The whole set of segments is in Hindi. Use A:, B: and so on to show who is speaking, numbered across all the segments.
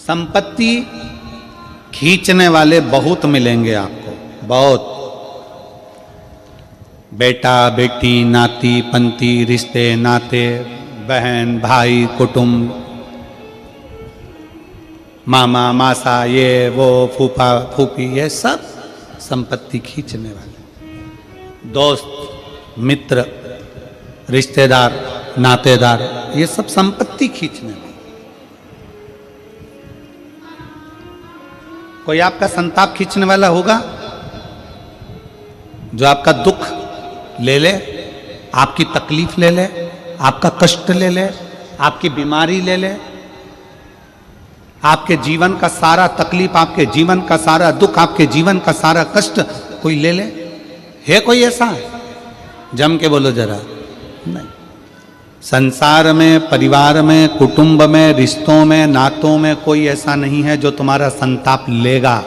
A: संपत्ति खींचने वाले बहुत मिलेंगे आपको, बहुत। बेटा बेटी, नाती पंती, रिश्ते नाते, बहन भाई, कुटुंब, मामा मासा, ये वो, फूफा फूफी, ये सब संपत्ति खींचने वाले। दोस्त मित्र रिश्तेदार नातेदार, ये सब संपत्ति खींचने वाले। कोई आपका संताप खींचने वाला होगा जो आपका दुख ले ले, आपकी तकलीफ ले ले, आपका कष्ट ले ले, आपकी बीमारी ले ले, आपके जीवन का सारा तकलीफ, आपके जीवन का सारा दुख, आपके जीवन का सारा कष्ट कोई ले ले? है कोई ऐसा? जम के बोलो जरा। नहीं। संसार में, परिवार में, कुटुंब में, रिश्तों में, नातों में कोई ऐसा नहीं है जो तुम्हारा संताप लेगा।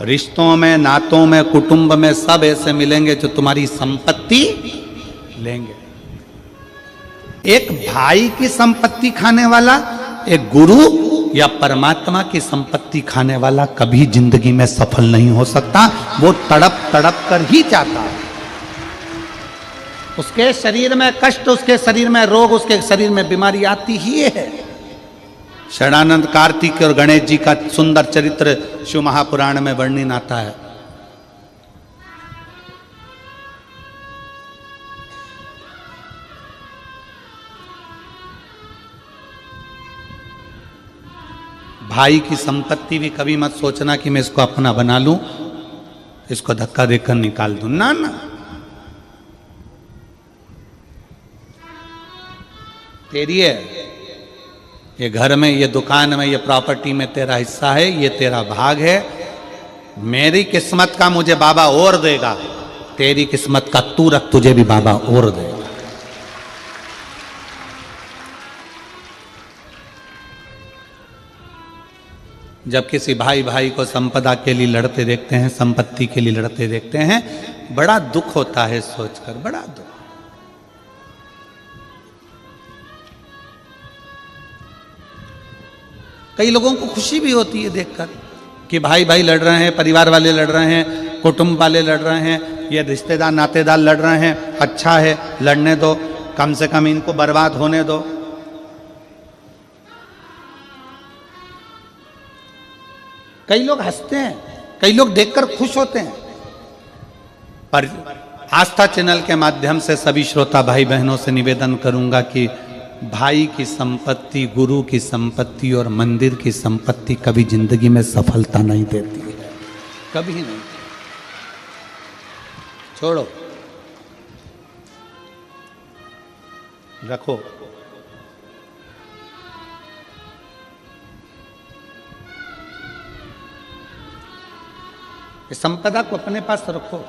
A: रिश्तों में, नातों में, कुटुंब में सब ऐसे मिलेंगे जो तुम्हारी संपत्ति लेंगे। एक भाई की संपत्ति खाने वाला, एक गुरु या परमात्मा की संपत्ति खाने वाला कभी जिंदगी में सफल नहीं हो सकता। वो तड़प तड़प कर ही जाता है। उसके शरीर में कष्ट, उसके शरीर में रोग, उसके शरीर में बीमारी आती ही है। शरणानंद कार्तिक और गणेश जी का सुंदर चरित्र शिव महापुराण में वर्णन आता है। भाई की संपत्ति भी कभी मत सोचना कि मैं इसको अपना बना लूं, इसको धक्का देकर निकाल दूं। ना ना, तेरी है। ये घर में, ये दुकान में, ये प्रॉपर्टी में तेरा हिस्सा है, ये तेरा भाग है। मेरी किस्मत का मुझे बाबा और देगा, तेरी किस्मत का तू रख, तुझे भी बाबा और देगा। जब किसी भाई भाई को संपदा के लिए लड़ते देखते हैं, संपत्ति के लिए लड़ते देखते हैं, बड़ा दुख होता है सोचकर, बड़ा दुख। कई लोगों को खुशी भी होती है देखकर कि भाई भाई लड़ रहे हैं, परिवार वाले लड़ रहे हैं, कुटुंब वाले लड़ रहे हैं, ये रिश्तेदार नातेदार लड़ रहे हैं। अच्छा है, लड़ने दो, कम से कम इनको बर्बाद होने दो। कई लोग हंसते हैं, कई लोग देखकर खुश होते हैं। पर आस्था चैनल के माध्यम से सभी श्रोता भाई बहनों से निवेदन करूंगा कि भाई की संपत्ति, गुरु की संपत्ति और मंदिर की संपत्ति कभी जिंदगी में सफलता नहीं देती है, कभी नहीं। छोड़ो, रखो। इस संपदा को अपने पास रखो।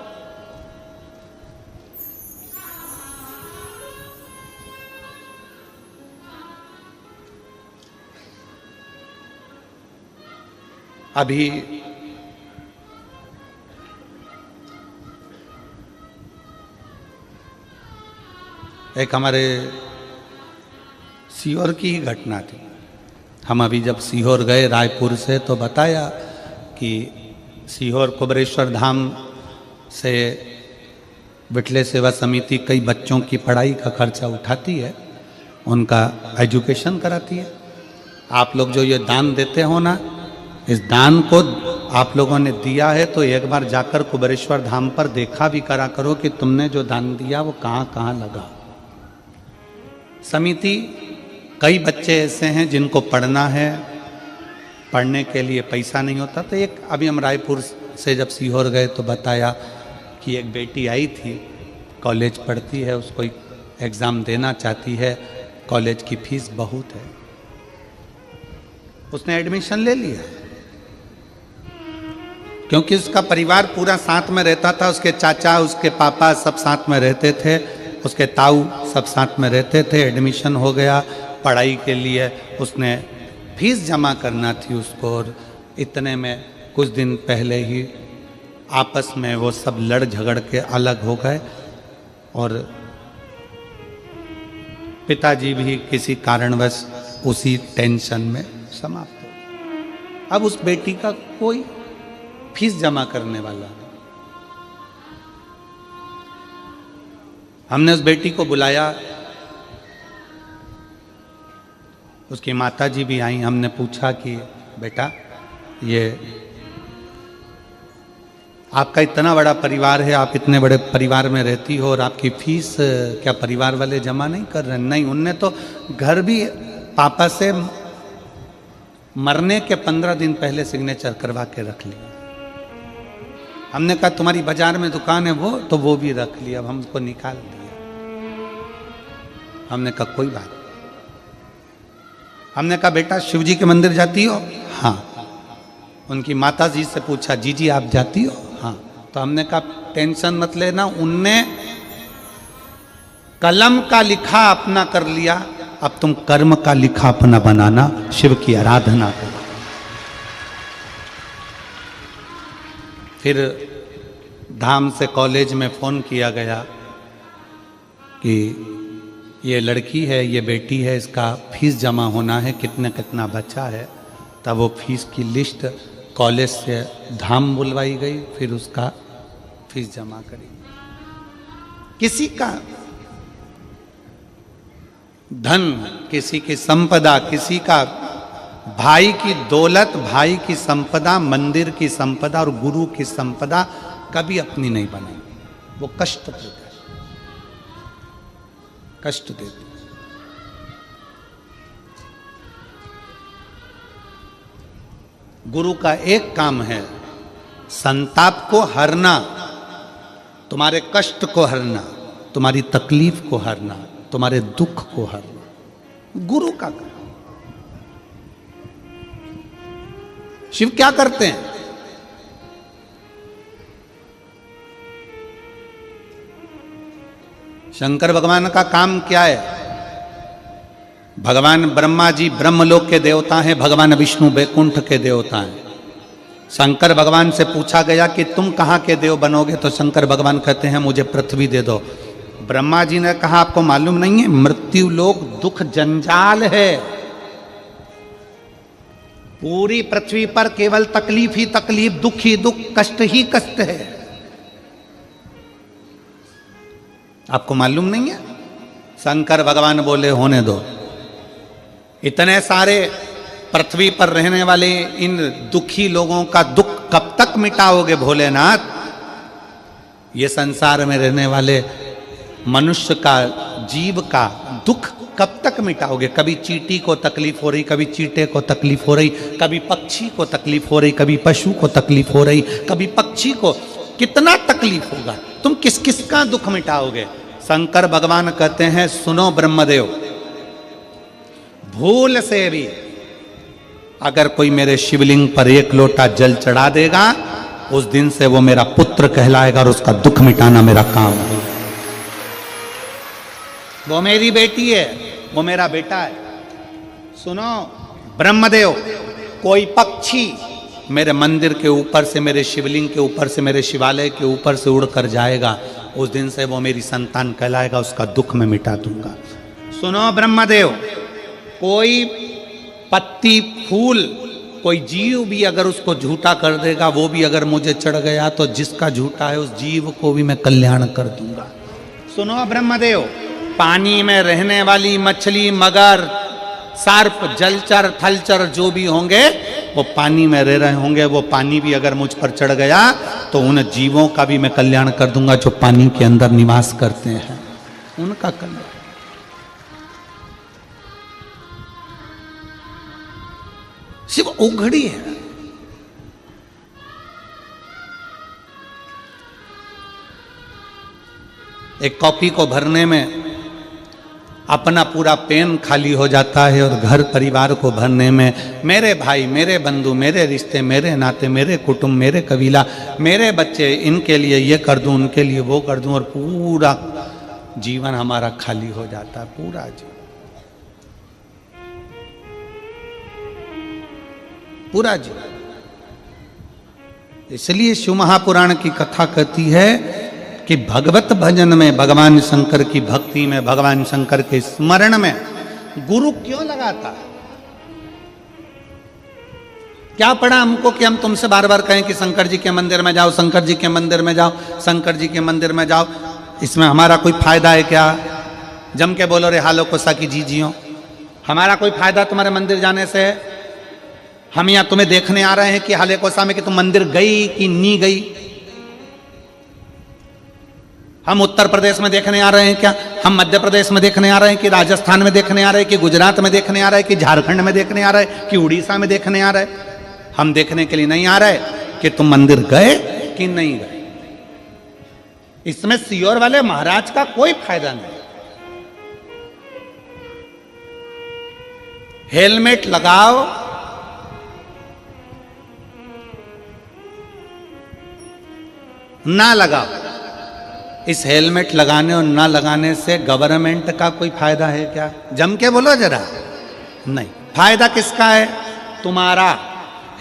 A: अभी एक हमारे सीहोर की ही घटना थी। हम अभी जब सीहोर गए रायपुर से, तो बताया कि सीहोर कुबरेश्वर धाम से विठले सेवा समिति कई बच्चों की पढ़ाई का खर्चा उठाती है, उनका एजुकेशन कराती है। आप लोग जो ये दान देते हो ना, इस दान को आप लोगों ने दिया है तो एक बार जाकर कुबरेश्वर धाम पर देखा भी करा करो कि तुमने जो दान दिया वो कहाँ कहाँ लगा। समिति, कई बच्चे ऐसे हैं जिनको पढ़ना है, पढ़ने के लिए पैसा नहीं होता। तो एक अभी हम रायपुर से जब सीहोर गए तो बताया कि एक बेटी आई थी, कॉलेज पढ़ती है, उसको एग्ज़ाम देना चाहती है, कॉलेज की फीस बहुत है। उसने एडमिशन ले लिया क्योंकि उसका परिवार पूरा साथ में रहता था। उसके चाचा, उसके पापा सब साथ में रहते थे, उसके ताऊ सब साथ में रहते थे। एडमिशन हो गया। पढ़ाई के लिए उसने फीस जमा करना थी उसको, और इतने में कुछ दिन पहले ही आपस में वो सब लड़ झगड़ के अलग हो गए और पिताजी भी किसी कारणवश उसी टेंशन में समाप्त हो गए। अब उस बेटी का कोई फीस जमा करने वाला नहीं। हमने उस बेटी को बुलाया, उसकी माता जी भी आई। हमने पूछा कि बेटा, ये आपका इतना बड़ा परिवार है, आप इतने बड़े परिवार में रहती हो और आपकी फीस क्या परिवार वाले जमा नहीं कर रहे? नहीं, उनने तो घर भी पापा से मरने के 15 दिन पहले सिग्नेचर करवा के रख लिया। हमने कहा तुम्हारी बाजार में दुकान है वो, तो वो भी रख लिया, अब हमको निकाल दिया। हमने कहा कोई बात। हमने कहा बेटा शिव जी के मंदिर जाती हो? हाँ। उनकी माता जी से पूछा, जी आप जाती हो? हाँ। तो हमने कहा टेंशन मत लेना, उनने कलम का लिखा अपना कर लिया, अब तुम कर्म का लिखा अपना बनाना, शिव की आराधना करो। फिर धाम से कॉलेज में फोन किया गया कि ये लड़की है, ये बेटी है, इसका फीस जमा होना है, कितना कितना बचा है। तब वो फीस की लिस्ट कॉलेज से धाम बुलवाई गई, फिर उसका फीस जमा करी। किसी का धन, किसी की संपदा, किसी का भाई की दौलत, भाई की संपदा, मंदिर की संपदा और गुरु की संपदा कभी अपनी नहीं बनेगी। वो कष्ट देते, कष्ट देते। गुरु का एक काम है संताप को हरना, तुम्हारे कष्ट को हरना, तुम्हारी तकलीफ को हरना, तुम्हारे दुख को हरना, गुरु का काम। शिव क्या करते हैं? शंकर भगवान का काम क्या है? भगवान ब्रह्मा जी ब्रह्मलोक के देवता हैं, भगवान विष्णु बैकुंठ के देवता हैं। शंकर भगवान से पूछा गया कि तुम कहाँ के देव बनोगे? तो शंकर भगवान कहते हैं मुझे पृथ्वी दे दो। ब्रह्मा जी ने कहा आपको मालूम नहीं है, मृत्यु लोक दुख जंजाल है, पूरी पृथ्वी पर केवल तकलीफ ही तकलीफ, दुख ही दुख, कष्ट ही कष्ट है। आपको मालूम नहीं है? शंकर भगवान बोले होने दो, इतने सारे पृथ्वी पर रहने वाले इन दुखी लोगों का दुख कब तक मिटाओगे भोलेनाथ? ये संसार में रहने वाले मनुष्य का, जीव का दुख कब तक मिटाओगे? कभी चींटी को तकलीफ हो रही, कभी चींटे को तकलीफ हो रही, कभी पक्षी को तकलीफ हो रही, कभी पशु को तकलीफ हो रही, कभी पक्षी को, कितना तकलीफ होगा? तुम किस किस का दुख मिटाओगे? शंकर भगवान कहते हैं सुनो ब्रह्मदेव, भूल से भी अगर कोई मेरे शिवलिंग पर एक लोटा जल चढ़ा देगा, उस दिन से वो मेरा पुत्र कहलाएगा और उसका दुख मिटाना मेरा काम है। वो मेरी बेटी है, वो मेरा बेटा है। सुनो ब्रह्मदेव, कोई पक्षी मेरे मंदिर के ऊपर से, मेरे शिवलिंग के ऊपर से, मेरे शिवालय के ऊपर से उड़कर जाएगा, उस दिन से वो मेरी संतान कहलाएगा, उसका दुख मैं मिटा दूंगा। सुनो ब्रह्मदेव, कोई पत्ती फूल, कोई जीव भी अगर उसको झूठा कर देगा, वो भी अगर मुझे चढ़ गया, तो जिसका झूठा है उस जीव को भी मैं कल्याण कर दूंगा। सुनो ब्रह्मदेव, पानी में रहने वाली मछली, मगर, सर्प, जलचर, थलचर जो भी होंगे वो पानी में रह रहे होंगे, वो पानी भी अगर मुझ पर चढ़ गया तो उन जीवों का भी मैं कल्याण कर दूंगा जो पानी के अंदर निवास करते हैं, उनका कल्याण। शिव उघड़ी है। एक कॉपी को भरने में अपना पूरा पेन खाली हो जाता है और घर परिवार को भरने में मेरे भाई, मेरे बंधु, मेरे रिश्ते, मेरे नाते, मेरे कुटुंब, मेरे कबीला, मेरे बच्चे, इनके लिए ये कर दूं, उनके लिए वो कर दूं, और पूरा जीवन हमारा खाली हो जाता है, पूरा जीवन, पूरा जीवन। इसलिए शिव महापुराण की कथा कहती है कि भगवत भजन में, भगवान शंकर की भक्ति में, भगवान शंकर के स्मरण में गुरु क्यों लगाता है? क्या पड़ा हमको कि हम तुमसे बार बार कहें कि शंकर जी के मंदिर में जाओ, शंकर जी के मंदिर में जाओ, शंकर जी के मंदिर में जाओ। इसमें हमारा कोई फायदा है क्या? जम के बोलो रे हालो कोसा की जी जियो। हमारा कोई फायदा तुम्हारे मंदिर जाने से? हम यहां तुम्हें देखने आ रहे हैं कि हाले कोसा में कि तुम मंदिर गई कि नहीं गई? हम उत्तर प्रदेश में देखने आ रहे हैं क्या? हम मध्य प्रदेश में देखने आ रहे हैं कि राजस्थान में देखने आ रहे हैं कि गुजरात में देखने आ रहे हैं कि झारखंड में देखने आ रहे हैं कि उड़ीसा में देखने आ रहे हैं? हम देखने के लिए नहीं आ रहे कि तुम मंदिर गए कि नहीं गए। इसमें सीहोर वाले महाराज का कोई फायदा नहीं। हेलमेट लगाओ, ना लगाओ। इस हेलमेट लगाने और ना लगाने से गवर्नमेंट का कोई फायदा है क्या? जम के बोलो जरा। नहीं। फायदा किसका है? तुम्हारा।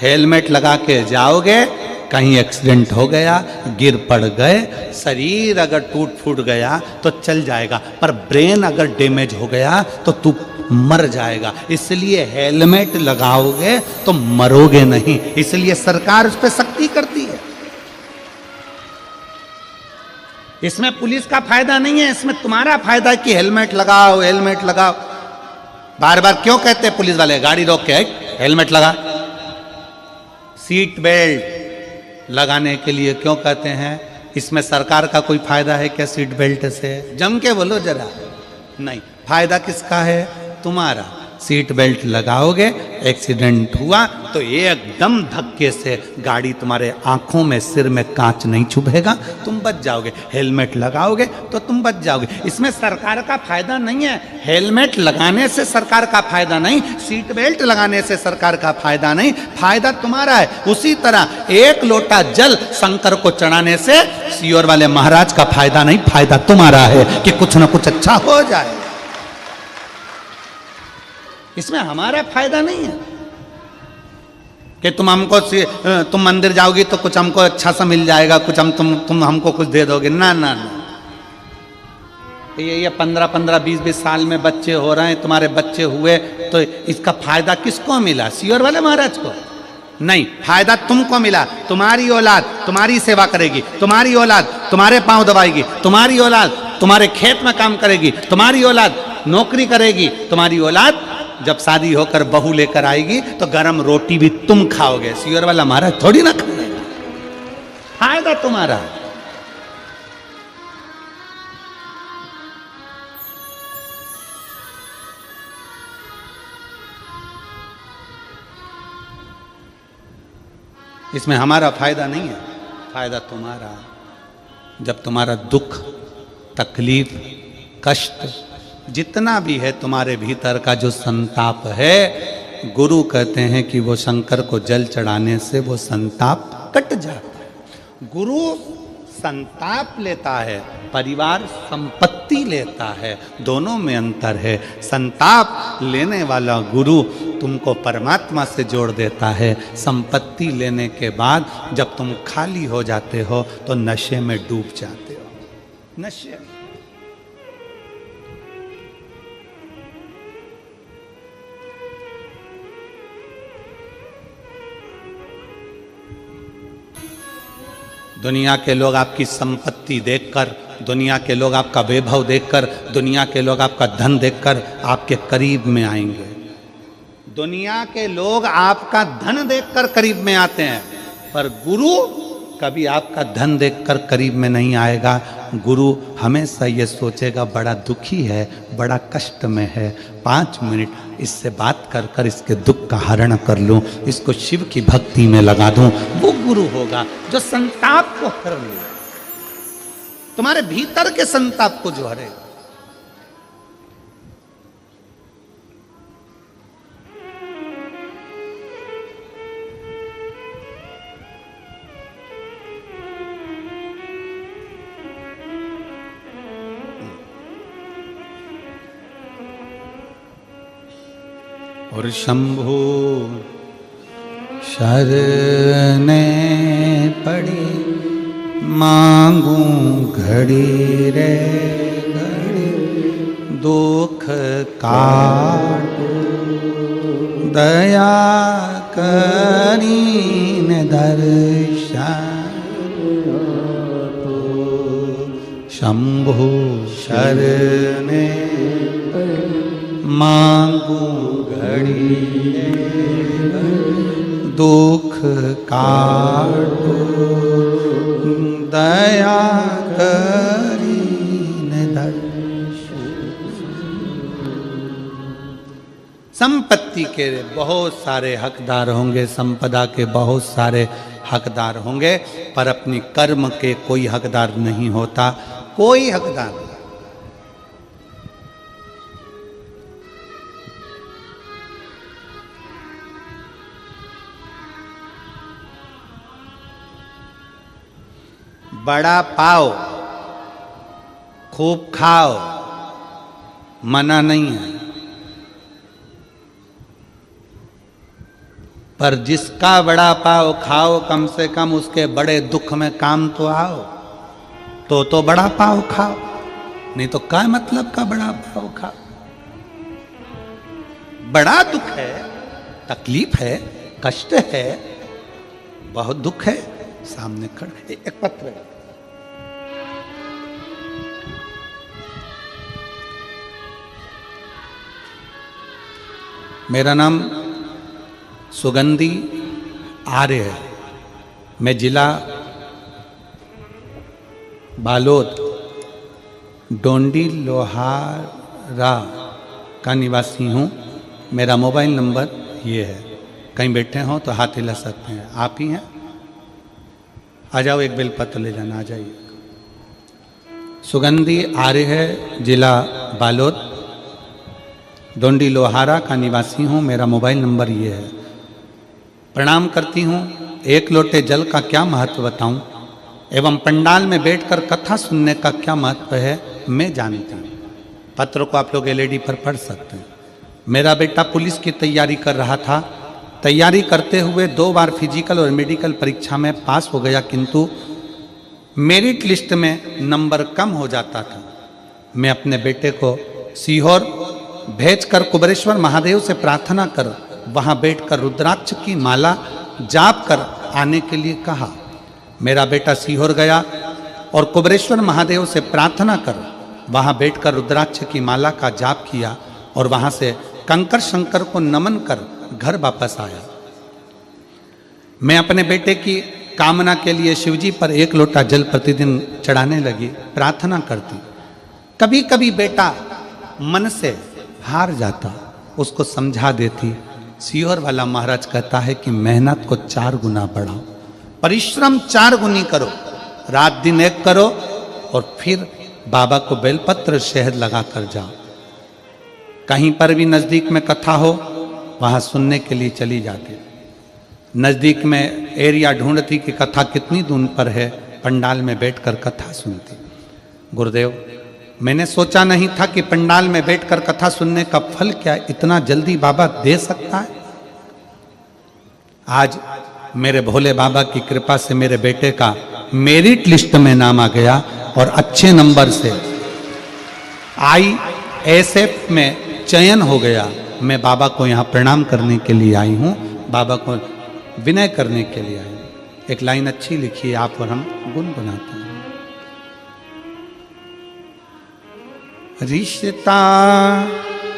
A: हेलमेट लगा के जाओगे, कहीं एक्सीडेंट हो गया, गिर पड़ गए, शरीर अगर टूट फूट गया तो चल जाएगा, पर ब्रेन अगर डैमेज हो गया तो तू मर जाएगा। इसलिए हेलमेट लगाओगे तो मरोगे नहीं, इसलिए सरकार उस पर सख्ती करती है। इसमें पुलिस का फायदा नहीं है, इसमें तुम्हारा फायदा है कि हेलमेट लगाओ, हेलमेट लगाओ। बार बार क्यों कहते हैं पुलिस वाले? गाड़ी रोक के हेलमेट लगा। सीट बेल्ट लगाने के लिए क्यों कहते हैं? इसमें सरकार का कोई फायदा है क्या सीट बेल्ट से? जम के बोलो जरा। नहीं। फायदा किसका है? तुम्हारा। सीट बेल्ट लगाओगे, एक्सीडेंट हुआ तो एकदम धक्के से गाड़ी तुम्हारे आंखों में, सिर में कांच नहीं चुभेगा, तुम बच जाओगे। हेलमेट लगाओगे तो तुम बच जाओगे। इसमें सरकार का फायदा नहीं है। हेलमेट लगाने से सरकार का फायदा नहीं, सीट बेल्ट लगाने से सरकार का फायदा नहीं, फायदा तुम्हारा है। उसी तरह एक लोटा जल शंकर को चढ़ाने से सीहोर वाले महाराज का फायदा नहीं, फायदा तुम्हारा है कि कुछ ना कुछ अच्छा हो जाए। इसमें हमारा फायदा नहीं है कि तुम मंदिर जाओगी तो कुछ हमको अच्छा सा मिल जाएगा, कुछ तुम हमको कुछ दे दोगे। ना ना ना। ये 15-15, 20-20 साल में बच्चे हो रहे हैं, तुम्हारे बच्चे हुए तो इसका फायदा किसको मिला? सीहोर वाले महाराज को नहीं। फायदा तुमको मिला। तुम्हारी औलाद तुम्हारी सेवा करेगी, तुम्हारी औलाद तुम्हारे पांव दबाएगी, तुम्हारी औलाद तुम्हारे खेत में काम करेगी, तुम्हारी औलाद नौकरी करेगी, तुम्हारी औलाद जब शादी होकर बहू लेकर आएगी तो गरम रोटी भी तुम खाओगे। सीहोर वाला महाराज थोड़ी ना खाएगा। फायदा तुम्हारा। इसमें हमारा फायदा नहीं है, फायदा तुम्हारा। जब तुम्हारा दुख, तकलीफ, कष्ट जितना भी है तुम्हारे भीतर का जो संताप है, गुरु कहते हैं कि वो शंकर को जल चढ़ाने से वो संताप कट जाता है। गुरु संताप लेता है, परिवार संपत्ति लेता है, दोनों में अंतर है। संताप लेने वाला गुरु तुमको परमात्मा से जोड़ देता है। संपत्ति लेने के बाद जब तुम खाली हो जाते हो तो नशे में डूब जाते हो। नशे दुनिया के लोग आपकी संपत्ति देखकर, दुनिया के लोग आपका वैभव देखकर, दुनिया के लोग आपका धन देखकर आपके करीब में आएंगे। दुनिया के लोग आपका धन देखकर करीब में आते हैं, पर गुरु कभी आपका धन देखकर करीब में नहीं आएगा। गुरु हमेशा ये सोचेगा बड़ा दुखी है, बड़ा कष्ट में है, 5 मिनट इससे बात कर कर इसके दुख का हरण कर लूं, इसको शिव की भक्ति में लगा दूं। वो गुरु होगा जो संताप को हर ले, तुम्हारे भीतर के संताप को जो हरेगा। और शंभु शरणे पड़ी मांगू घड़ी रे घड़ी, दुख काटू दया कर दीन दर्शन शंभु शरणे मांगू घड़ी दुख काटो दया करीन दर्शन। संपत्ति के बहुत सारे हकदार होंगे, संपदा के बहुत सारे हकदार होंगे, पर अपनी कर्म के कोई हकदार नहीं होता, कोई हकदार नहीं। बड़ा पाओ खूब खाओ मना नहीं है, पर जिसका बड़ा पाव खाओ कम से कम उसके बड़े दुख में काम तो आओ, तो बड़ा पाव खाओ, नहीं तो क्या मतलब का बड़ा पाव खाओ। बड़ा दुख है, तकलीफ है, कष्ट है, बहुत दुख है, सामने खड़े। एक पत्र है, मेरा नाम सुगंधी आर्य है, मैं जिला बालोद डोंडी लोहारा का निवासी हूँ। मेरा मोबाइल नंबर ये है, कहीं बैठे हों तो हाथ हिला सकते हैं। आप ही हैं? आ जाओ, एक बेलपत्र ले जाना, आ जाइए। सुगंधी आर्य है, जिला बालोद डोंडी लोहारा का निवासी हूँ। मेरा मोबाइल नंबर ये है। प्रणाम करती हूँ। एक लोटे जल का क्या महत्व बताऊं एवं पंडाल में बैठकर कथा सुनने का क्या महत्व है मैं जानती हूँ। पत्र को आप लोग एलईडी पर पढ़ सकते हैं। मेरा बेटा पुलिस की तैयारी कर रहा था। तैयारी करते हुए 2 बार फिजिकल और मेडिकल परीक्षा में पास हो गया, किंतु मेरिट लिस्ट में नंबर कम हो जाता था। मैं अपने बेटे को सीहोर भेजकर कुबेरेश्वर महादेव से प्रार्थना कर वहां बैठकर रुद्राक्ष की माला जाप कर आने के लिए कहा। मेरा बेटा सीहोर गया और कुबेरेश्वर महादेव से प्रार्थना कर वहां बैठकर रुद्राक्ष की माला का जाप किया और वहां से कंकर शंकर को नमन कर घर वापस आया। मैं अपने बेटे की कामना के लिए शिवजी पर 1 लोटा जल प्रतिदिन चढ़ाने लगी, प्रार्थना करती। कभी कभी बेटा मन से हार जाता, उसको समझा देती। सीहोर वाला महाराज कहता है कि मेहनत को 4 गुना बढ़ाओ, परिश्रम 4 गुनी करो, रात दिन एक करो और फिर बाबा को बेलपत्र शहद लगा कर जाओ। कहीं पर भी नजदीक में कथा हो वहां सुनने के लिए चली जाती। नजदीक में एरिया ढूंढती कि कथा कितनी दूर पर है, पंडाल में बैठकर कथा सुनती। गुरुदेव, मैंने सोचा नहीं था कि पंडाल में बैठकर कथा सुनने का फल क्या इतना जल्दी बाबा दे सकता है। आज मेरे भोले बाबा की कृपा से मेरे बेटे का मेरिट लिस्ट में नाम आ गया और अच्छे नंबर से ISF में चयन हो गया। मैं बाबा को यहाँ प्रणाम करने के लिए आई हूँ, बाबा को विनय करने के लिए आई हूँ। एक लाइन अच्छी लिखी है, आप और हम गुनगुनाते हैं। रिश्ता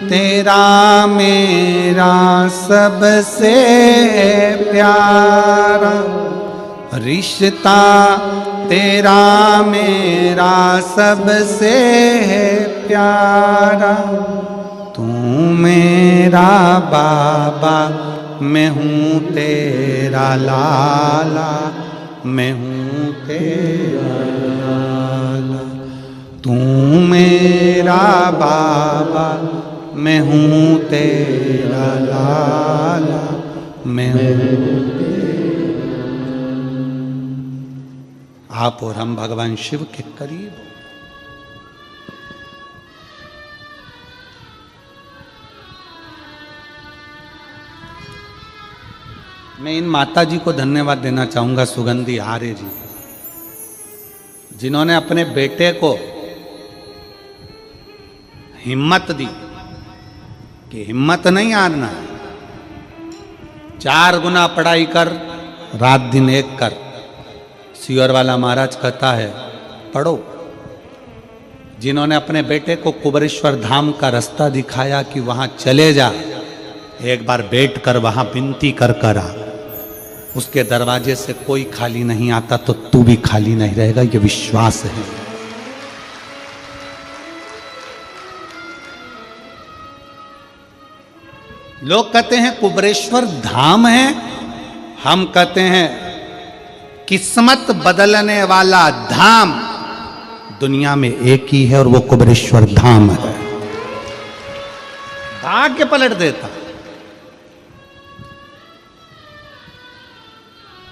A: तेरा मेरा सबसे प्यारा, रिश्ता तेरा मेरा सबसे प्यारा, तू मेरा बाबा मैं हूँ तेरा लाला, मैं हूँ तेरा लाला, तू मेरा बाबा मैं हूँ तेरा लाला, मैं हूँ। आप और हम भगवान शिव के करीब। मैं इन माता जी को धन्यवाद देना चाहूंगा, सुगंधी आर्य जी, जिन्होंने अपने बेटे को हिम्मत दी कि हिम्मत नहीं हारना, 4 गुना पढ़ाई कर, रात दिन एक कर। सियोर वाला महाराज कहता है पढ़ो। जिन्होंने अपने बेटे को कुबेरेश्वर धाम का रास्ता दिखाया कि वहां चले जा, एक बार बैठ कर वहां विनती कर कर आ, उसके दरवाजे से कोई खाली नहीं आता तो तू भी खाली नहीं रहेगा, ये विश्वास है। लोग कहते हैं कुबेरेश्वर धाम है, हम कहते हैं किस्मत बदलने वाला धाम दुनिया में एक ही है और वो कुबेरेश्वर धाम है। भाग्य पलट देता।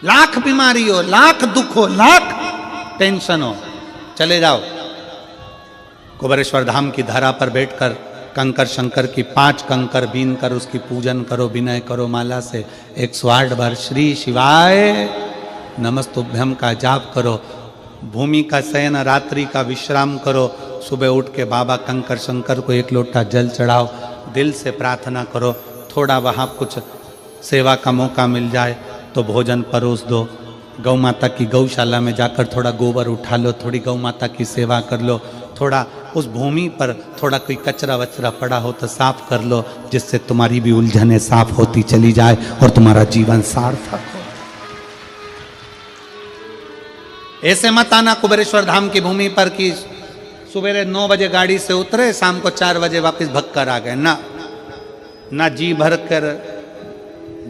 A: लाख बीमारी हो, लाख दुख हो, लाख टेंशन हो, चले जाओ कुबेरेश्वर धाम की धरा पर बैठकर कंकर शंकर की 5 कंकर बीन कर उसकी पूजन करो, विनय करो, माला से 108 बार श्री शिवाय नमस्तुभ्यम का जाप करो, भूमि का शयन, रात्रि का विश्राम करो, सुबह उठ के बाबा कंकर शंकर को 1 लोटा जल चढ़ाओ, दिल से प्रार्थना करो, थोड़ा वहाँ कुछ सेवा का मौका मिल जाए तो भोजन परोस दो, गौ माता की गौशाला में जाकर थोड़ा गोबर उठा लो, थोड़ी गौ माता की सेवा कर लो, थोड़ा उस भूमि पर थोड़ा कोई कचरा वचरा पड़ा हो तो साफ कर लो, जिससे तुम्हारी भी उलझनें साफ होती चली जाए और तुम्हारा जीवन सार्थक हो। ऐसे मत आना कुबेरेश्वर धाम की भूमि पर कि सुबह 9 बजे गाड़ी से उतरे, शाम को 4 बजे वापस भग कर आ गए। ना जी भर कर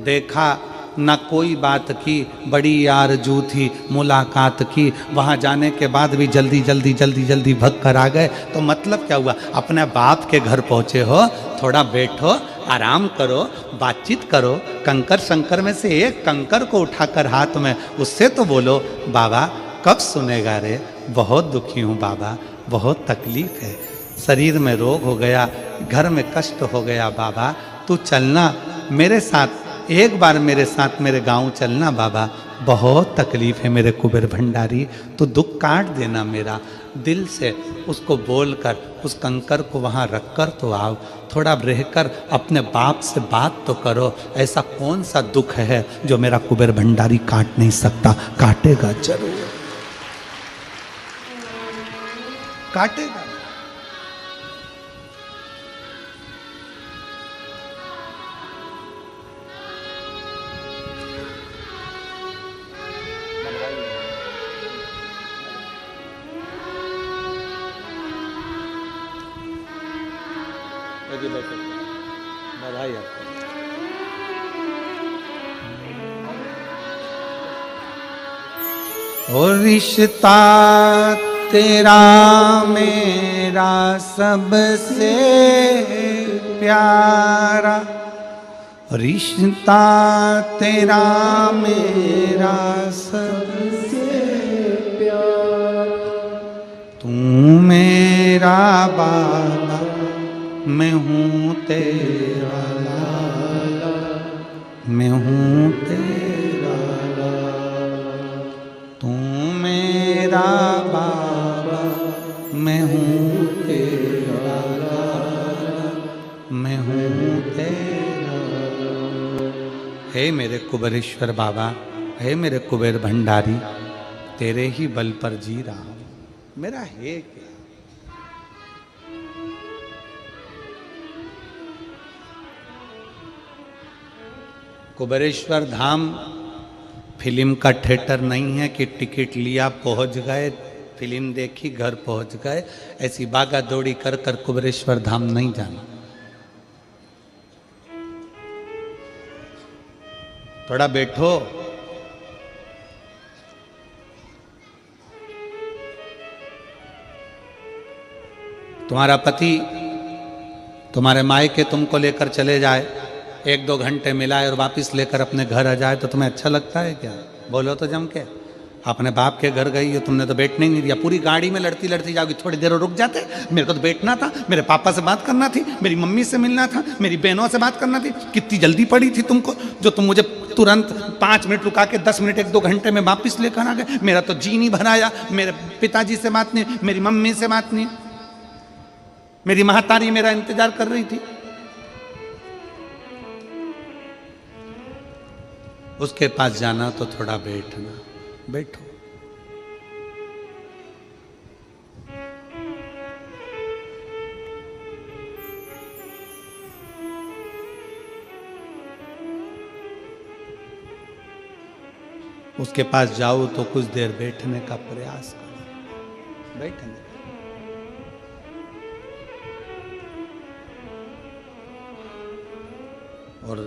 A: देखा, ना कोई बात की, बड़ी आरज़ू थी मुलाकात की, वहाँ जाने के बाद भी जल्दी जल्दी जल्दी जल्दी भग कर आ गए। तो मतलब क्या हुआ? अपने बाप के घर पहुँचे हो, थोड़ा बैठो, आराम करो, बातचीत करो, कंकर शंकर में से एक कंकर को उठाकर हाथ में, उससे तो बोलो बाबा कब सुनेगा रे, बहुत दुखी हूँ बाबा, बहुत तकलीफ है, शरीर में रोग हो गया, घर में कष्ट हो गया बाबा, तू चलना मेरे साथ, एक बार मेरे साथ मेरे गांव चलना बाबा, बहुत तकलीफ है मेरे कुबेर भंडारी, तो दुख काट देना मेरा। दिल से उसको बोलकर उस कंकर को वहाँ रखकर तो आओ, थोड़ा रहकर अपने बाप से बात तो करो। ऐसा कौन सा दुख है जो मेरा कुबेर भंडारी काट नहीं सकता? काटेगा जरूर, काटेगा। बधाई आपको। और रिश्ता तेरा मेरा सबसे प्यारा, रिश्ता तेरा मेरा सबसे प्यारा, तू मेरा बाबा मैं हूँ तेरा लाला, मैं हूँ तेरा लाला, तू मेरा बाबा मैं हूँ तेरा लाला, मैं हूँ तेरा लाला। हे मेरे कुबेरेश्वर बाबा, हे मेरे कुबेर भंडारी, तेरे ही बल पर जी रहा हूँ, मेरा है क्या? कुबेरेश्वर धाम फिल्म का थिएटर नहीं है कि टिकट लिया पहुंच गए, फिल्म देखी घर पहुंच गए। ऐसी भागा दौड़ी कर कर कुबेरेश्वर धाम नहीं जाना। थोड़ा बैठो, तुम्हारा पति तुम्हारे मायके तुमको लेकर चले जाए, 1-2 घंटे मिलाए और वापस लेकर अपने घर आ जाए तो तुम्हें अच्छा लगता है क्या? बोलो तो जम के। अपने बाप के घर गई हो, तुमने तो बैठने ही नहीं दिया, पूरी गाड़ी में लड़ती लड़ती जाओगी, थोड़ी देर रुक जाते, मेरे को तो बैठना था, मेरे पापा से बात करना थी, मेरी मम्मी से मिलना था, मेरी बहनों से बात करना थी। कितनी जल्दी पड़ी थी तुमको जो तुम मुझे तुरंत 5 मिनट रुका के 10 मिनट 1-2 घंटे में वापस लेकर आ गए। मेरा तो जी नहीं भराया, मेरे पिताजी से बात नहीं, मेरी मम्मी से बात नहीं, मेरी महतारी मेरा इंतजार कर रही थी। उसके पास जाना तो थोड़ा बैठना, बैठो। उसके पास जाओ तो कुछ देर बैठने का प्रयास करो, बैठने। और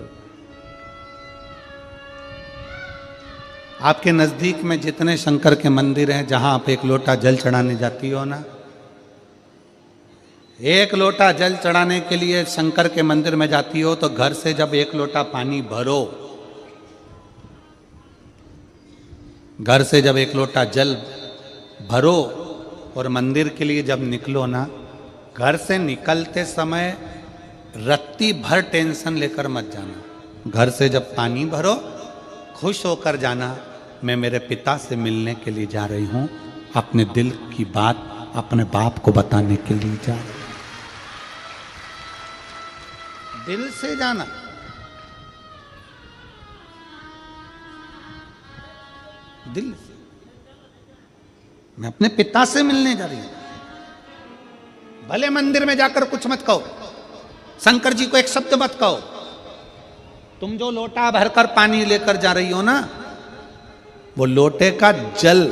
A: आपके नजदीक में जितने शंकर के मंदिर हैं, जहां आप एक लोटा जल चढ़ाने जाती हो ना, एक लोटा जल चढ़ाने के लिए शंकर के मंदिर में जाती हो तो घर से जब एक लोटा पानी भरो, घर से जब एक लोटा जल भरो और मंदिर के लिए जब निकलो ना, घर से निकलते समय रत्ती भर टेंशन लेकर मत जाना। घर से जब पानी भरो, खुश होकर जाना, मैं मेरे पिता से मिलने के लिए जा रही हूं, अपने दिल की बात अपने बाप को बताने के लिए जा रही हूं। दिल से जाना। दिल से, मैं अपने पिता से मिलने जा रही हूं। भले मंदिर में जाकर कुछ मत कहो, शंकर जी को एक शब्द मत कहो, तुम जो लोटा भरकर पानी लेकर जा रही हो ना, वो लोटे का जल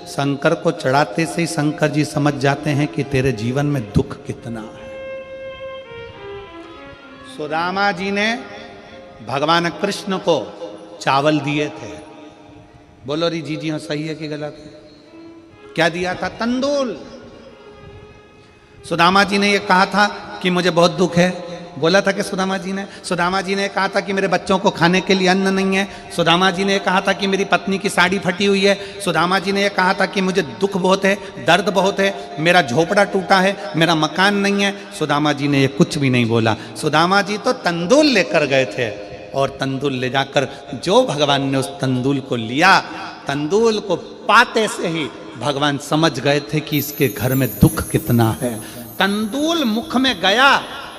A: शंकर को चढ़ाते से ही शंकर जी समझ जाते हैं कि तेरे जीवन में दुख कितना है। सुदामा जी ने भगवान कृष्ण को चावल दिए थे। बोलो री जी हाँ, सही है कि गलत है? क्या दिया था? तंदूल। सुदामा जी ने ये कहा था कि मुझे बहुत दुख है। बोला था कि सुदामा जी ने कहा था कि मेरे बच्चों को खाने के लिए अन्न नहीं है। सुदामा जी ने कहा था कि मेरी पत्नी की साड़ी फटी हुई है। सुदामा जी ने यह कहा था कि मुझे दुख बहुत है, दर्द बहुत है, मेरा झोपड़ा टूटा है, मेरा मकान नहीं है। सुदामा जी ने ये कुछ भी नहीं बोला। सुदामा जी तो तंदूल लेकर गए थे और तंदूल ले जाकर जो भगवान ने उस तंदूल को लिया, तंदूल को पाते से ही भगवान समझ गए थे कि इसके घर में दुख कितना है। तंदूल मुख में गया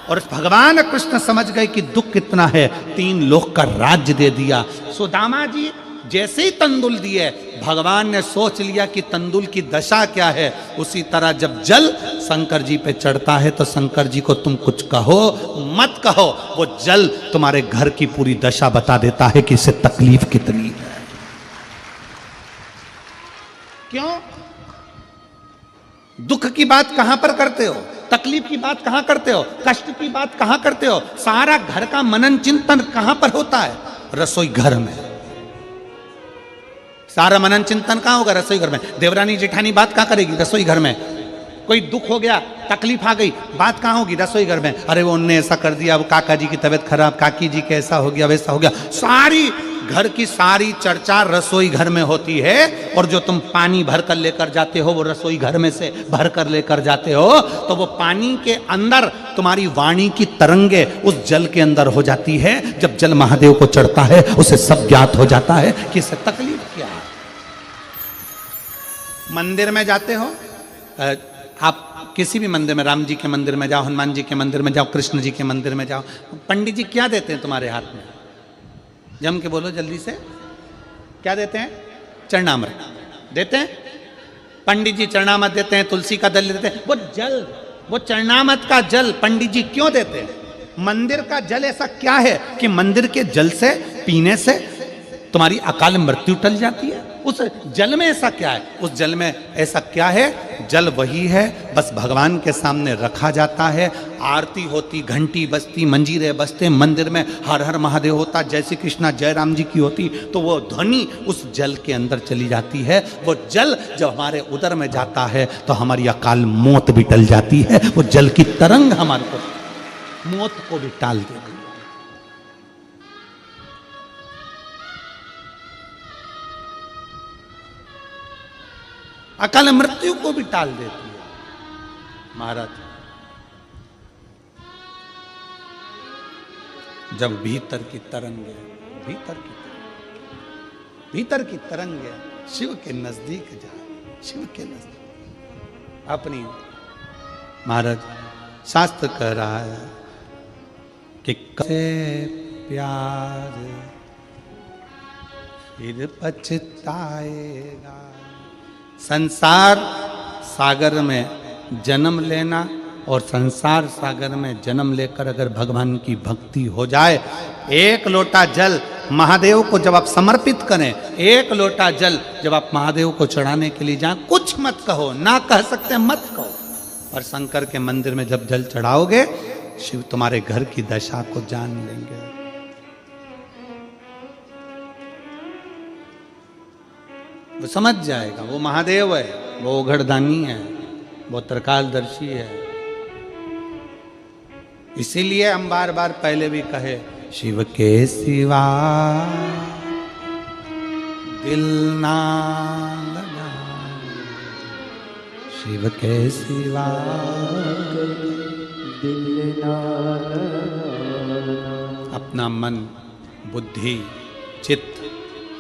A: और भगवान कृष्ण समझ गए कि दुख कितना है, 3 लोक का राज्य दे दिया। सुदामा जी जैसे ही तंदूल दिए, भगवान ने सोच लिया कि तंदूल की दशा क्या है। उसी तरह जब जल शंकर जी पे चढ़ता है तो शंकर जी को तुम कुछ कहो मत कहो, वो जल तुम्हारे घर की पूरी दशा बता देता है कि इसे तकलीफ कितनी है। क्यों? दुख की बात कहां पर करते हो, तकलीफ की बात कहां करते हो, कष्ट की बात कहां करते हो? सारा घर का मनन चिंतन कहां पर होता है? रसोई घर में। सारा मनन चिंतन कहां होगा? रसोई घर में। देवरानी जेठानी बात कहां करेगी? रसोई घर में। कोई दुख हो गया, तकलीफ आ गई, बात कहां होगी? रसोई घर में। अरे वो उनने ऐसा कर दिया, वो काका जी की तबीयत खराब, काकी जी के ऐसा हो गया, वैसा हो गया। सारी घर की सारी चर्चा रसोई घर में होती है। और जो तुम पानी भर कर लेकर जाते हो, वो रसोई घर में से भर कर लेकर जाते हो, तो वो पानी के अंदर तुम्हारी वाणी की तरंगे उस जल के अंदर हो जाती है। जब जल महादेव को चढ़ता है, उसे सब ज्ञात हो जाता है कि इसे तकलीफ क्या है। मंदिर में जाते हो, आप किसी भी मंदिर में, राम जी के मंदिर में जाओ, हनुमान जी के मंदिर में जाओ, कृष्ण जी के मंदिर में जाओ, पंडित जी क्या देते हैं तुम्हारे हाथ में? जम के बोलो जल्दी से, क्या देते हैं? चरणामृत देते हैं। पंडित जी चरणामृत देते हैं, तुलसी का दल देते हैं। वो जल, वो चरणामृत का जल पंडित जी क्यों देते हैं? मंदिर का जल ऐसा क्या है कि मंदिर के जल से पीने से तुम्हारी अकाल मृत्यु टल जाती है? उस जल में ऐसा क्या है? उस जल में ऐसा क्या है? जल वही है, बस भगवान के सामने रखा जाता है, आरती होती, घंटी बजती, मंजीरे बजते, मंदिर में हर हर महादेव होता, जय श्री कृष्णा जय राम जी की होती, तो वो ध्वनि उस जल के अंदर चली जाती है। वो जल जब हमारे उदर में जाता है तो हमारी अकाल मौत भी टल जाती है। वो जल की तरंग हमारे को मौत को भी टाल देती है। अकाल मृत्यु को भी टाल देती है। महाराज, जब भीतर की तरंगे, भीतर की तरंगे शिव के नजदीक जाए, शिव के नजदीक अपनी, महाराज शास्त्र कह रहा है कि कैसे प्यार फिर पछताएगा। संसार सागर में जन्म लेना और संसार सागर में जन्म लेकर अगर भगवान की भक्ति हो जाए, एक लोटा जल महादेव को जब आप समर्पित करें, एक लोटा जल जब आप महादेव को चढ़ाने के लिए जाएं, कुछ मत कहो, ना कह सकते मत कहो, और शंकर के मंदिर में जब जल चढ़ाओगे, शिव तुम्हारे घर की दशा को जान लेंगे। वो समझ जाएगा, वो महादेव है, वो उघड़दानी है, वो त्रिकालदर्शी है। इसीलिए हम बार बार पहले भी कहे, शिव के सिवा दिल ना लगा, शिव के सिवा दिल ना लगा। अपना मन, बुद्धि, चित्त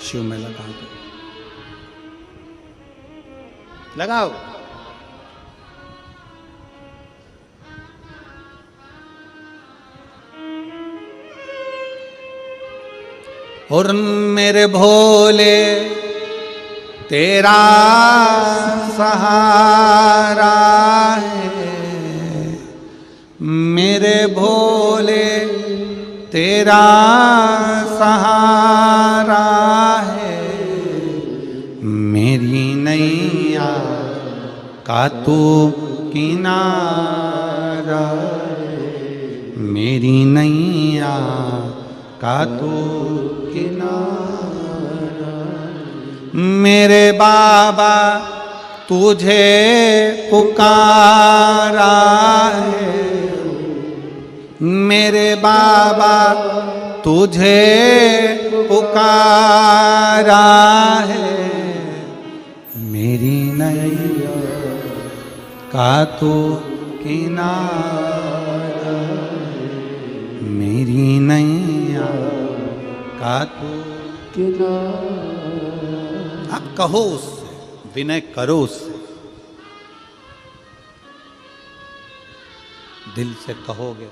A: शिव में लगा दो, लगाओ। और मेरे भोले तेरा सहारा है, मेरे भोले तेरा सहारा है, मेरी नैया का तू किनारा है, मेरी नैया का तू किनारा। मेरे बाबा तुझे पुकारा है, मेरे बाबा तुझे पुकारा है, मेरी नैया का तू किनारा, मेरी नैया का तू किनारा। आप कहो उससे, विनय करो उससे, दिल से कहोगे,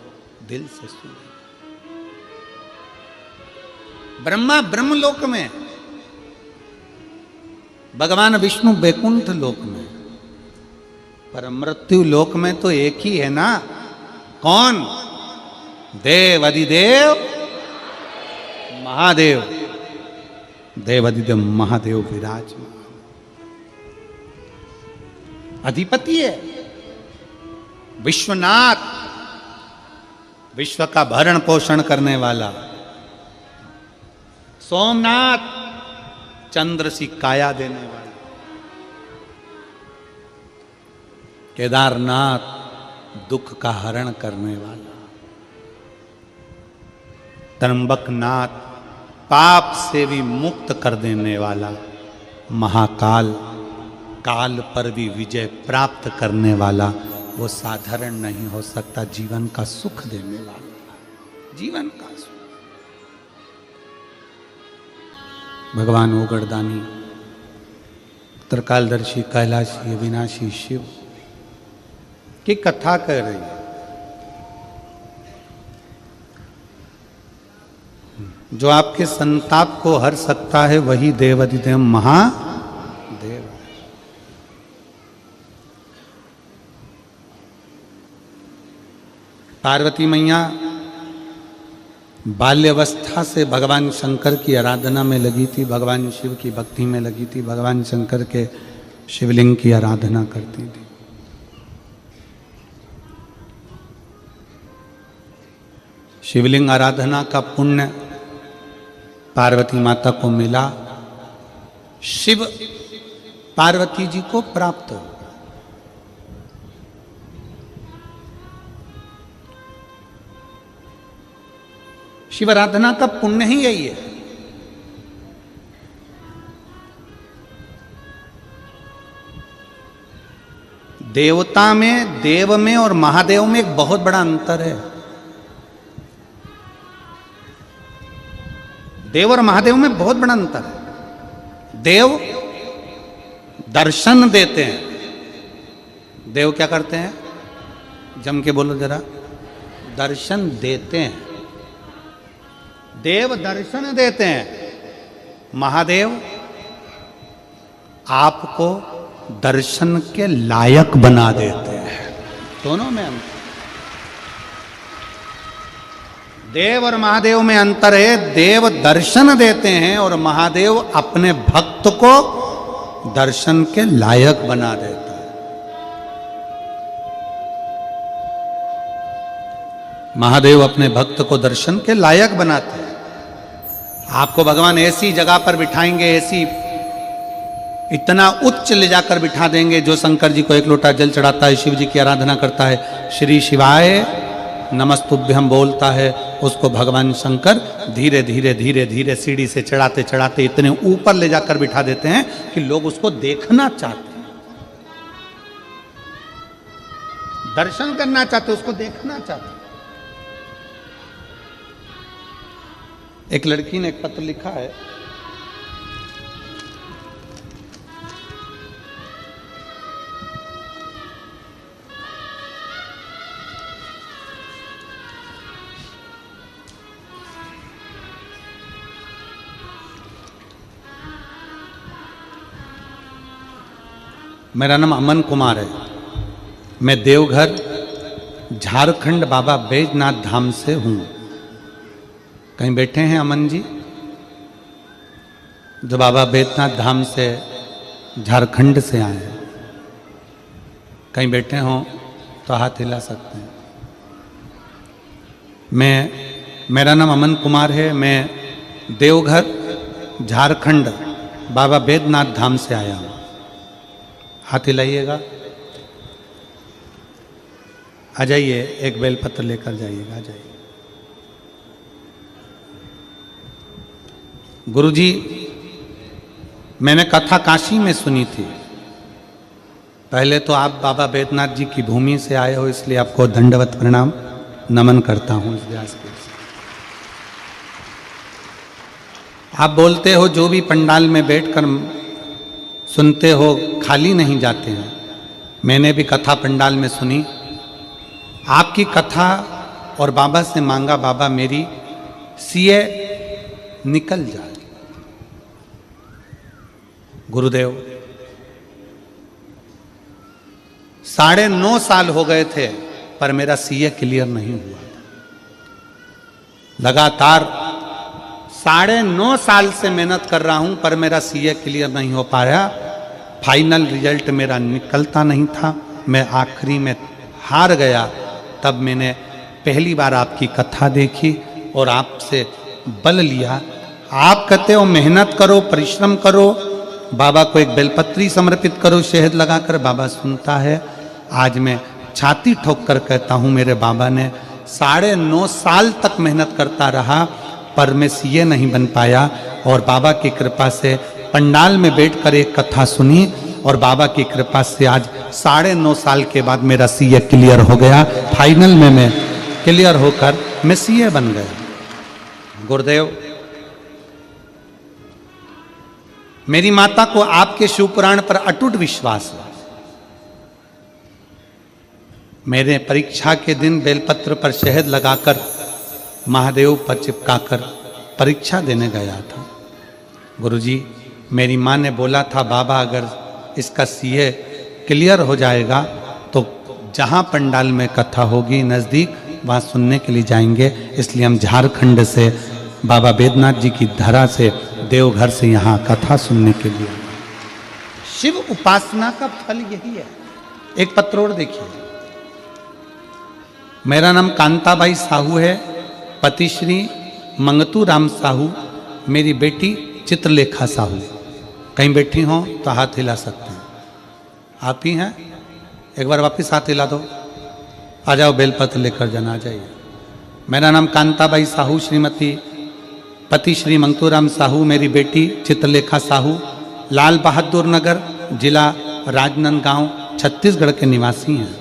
A: दिल से सुनोगे। ब्रह्मा ब्रह्मलोक में, भगवान विष्णु बैकुंठ लोक में, पर मृत्यु लोक में तो एक ही है ना। कौन? देव अधिदेव महादेव, देव अधिदेव महादेव विराजमान, अधिपति है, विश्वनाथ, विश्व का भरण पोषण करने वाला, सोमनाथ, चंद्र सी काया देने वाला, केदारनाथ, दुख का हरण करने वाला, त्र्यंबकनाथ, पाप से भी मुक्त कर देने वाला, महाकाल, काल पर भी विजय प्राप्त करने वाला, वो साधारण नहीं हो सकता, जीवन का सुख देने वाला, जीवन का सुख। भगवान उगड़दानी, त्रिकालदर्शी, कैलाशी, अविनाशी शिव की कथा कर रही है। जो आपके संताप को हर सकता है वही देवाधिदेव महादेव। पार्वती मैया बाल्यावस्था से भगवान शंकर की आराधना में लगी थी, भगवान शिव की भक्ति में लगी थी, भगवान शंकर के शिवलिंग की आराधना करती थी। शिवलिंग आराधना का पुण्य पार्वती माता को मिला, शिव पार्वती जी को प्राप्त हो। शिव आराधना का पुण्य ही यही है। देवता में, देव में और महादेव में एक बहुत बड़ा अंतर है। देव और महादेव में बहुत बड़ा अंतर है। देव दर्शन देते हैं। देव क्या करते हैं? जम के बोलो जरा। दर्शन देते हैं। देव दर्शन देते हैं महादेव आपको दर्शन के लायक बना देते हैं। दोनों में अंतर, देव और महादेव में अंतर है। देव दर्शन देते हैं और महादेव अपने भक्त को दर्शन के लायक बना देता है। महादेव अपने भक्त को दर्शन के लायक बनाते हैं। आपको भगवान ऐसी जगह पर बिठाएंगे, ऐसी इतना उच्च ले जाकर बिठा देंगे, जो शंकर जी को एक लोटा जल चढ़ाता है, शिव जी की आराधना करता है, श्री शिवाय नमस्तुभ्यम बोलता है, उसको भगवान शंकर धीरे धीरे धीरे धीरे सीढ़ी से चढ़ाते चढ़ाते इतने ऊपर ले जाकर बिठा देते हैं कि लोग उसको देखना चाहते हैं, दर्शन करना चाहते, उसको देखना चाहते। एक लड़की ने एक पत्र लिखा है, मेरा नाम अमन कुमार है, मैं देवघर झारखंड बाबा बैजनाथ धाम से हूँ। कहीं बैठे हैं अमन जी? जो बाबा बैजनाथ धाम से झारखंड से आए हैं, कहीं बैठे हों तो हाथ हिला सकते हैं। मेरा नाम अमन कुमार है, मैं देवघर झारखंड बाबा बैजनाथ धाम से आया हूँ। हाथ हिलाइएगा, आ जाइए, एक बेलपत्र लेकर जाइएगा, आ जाइए। गुरुजी, मैंने कथा काशी में सुनी थी। पहले तो आप बाबा बैजनाथ जी की भूमि से आए हो, इसलिए आपको दंडवत प्रणाम नमन करता हूँ इस व्यास के। आप बोलते हो जो भी पंडाल में बैठकर सुनते हो खाली नहीं जाते हैं। मैंने भी कथा पंडाल में सुनी आपकी कथा और बाबा से मांगा, बाबा मेरी सीए निकल जाए। गुरुदेव 9.5 साल हो गए थे पर मेरा सीए क्लियर नहीं हुआ था। लगातार 9.5 साल से मेहनत कर रहा हूं पर मेरा सीए क्लियर नहीं हो पाया। फाइनल रिजल्ट मेरा निकलता नहीं था, मैं आखिरी में हार गया। तब मैंने पहली बार आपकी कथा देखी और आपसे बल लिया। आप कहते हो मेहनत करो, परिश्रम करो, बाबा को एक बेलपत्री समर्पित करो शहद लगाकर, बाबा सुनता है। आज मैं छाती ठोक कर कहता हूँ मेरे बाबा ने 9.5 साल तक मेहनत करता रहा पर मैं सीए नहीं बन पाया और बाबा की कृपा से पंडाल में बैठकर एक कथा सुनी और बाबा की कृपा से आज 9.5 साल के बाद मेरा सीए क्लियर हो गया। फाइनल में मैं क्लियर होकर मैं सीए बन गया। गुरुदेव, मेरी माता को आपके शिव पुराण पर अटूट विश्वास है। मेरे परीक्षा के दिन बेलपत्र पर शहद लगाकर महादेव पर चिपकाकर परीक्षा देने गया था। गुरुजी, मेरी माँ ने बोला था बाबा अगर इसका सीए क्लियर हो जाएगा तो जहाँ पंडाल में कथा होगी नज़दीक वहाँ सुनने के लिए जाएंगे। इसलिए हम झारखंड से बाबा बैजनाथ जी की धरा से देवघर से यहाँ कथा सुनने के लिए। शिव उपासना का फल यही है। एक पत्र और देखिए। मेरा नाम कांताबाई साहू है, पति श्री मंगतू राम साहू, मेरी बेटी चित्रलेखा साहू। कहीं बैठी हो तो हाथ हिला सकते हैं। आप ही हैं? एक बार वापस हाथ हिला दो। आ जाओ, बेलपत्र लेकर जाना, आ जाइए। मेरा नाम कांताबाई साहू, श्रीमती पति श्री मंगतूराम साहू, मेरी बेटी चित्रलेखा साहू, लाल बहादुर नगर, जिला राजनांदगांव, छत्तीसगढ़ के निवासी हैं।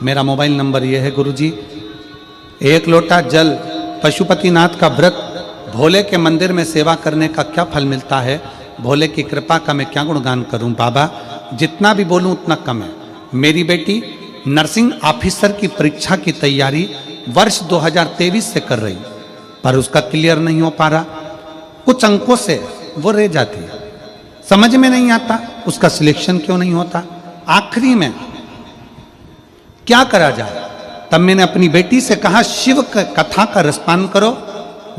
A: मेरा मोबाइल नंबर ये है। गुरुजी, एक लोटा जल, पशुपतिनाथ का व्रत, भोले के मंदिर में सेवा करने का क्या फल मिलता है? भोले की कृपा का मैं क्या गुणगान करूं बाबा, जितना भी बोलूं उतना कम है। मेरी बेटी नर्सिंग ऑफिसर की परीक्षा की तैयारी वर्ष 2023 से कर रही पर उसका क्लियर नहीं हो पा रहा। कुछ अंकों से वो रह जाती है, समझ में नहीं आता उसका सिलेक्शन क्यों नहीं होता। आखिरी में क्या करा जाए, तब मैंने अपनी बेटी से कहा शिव कथा का रसपान करो,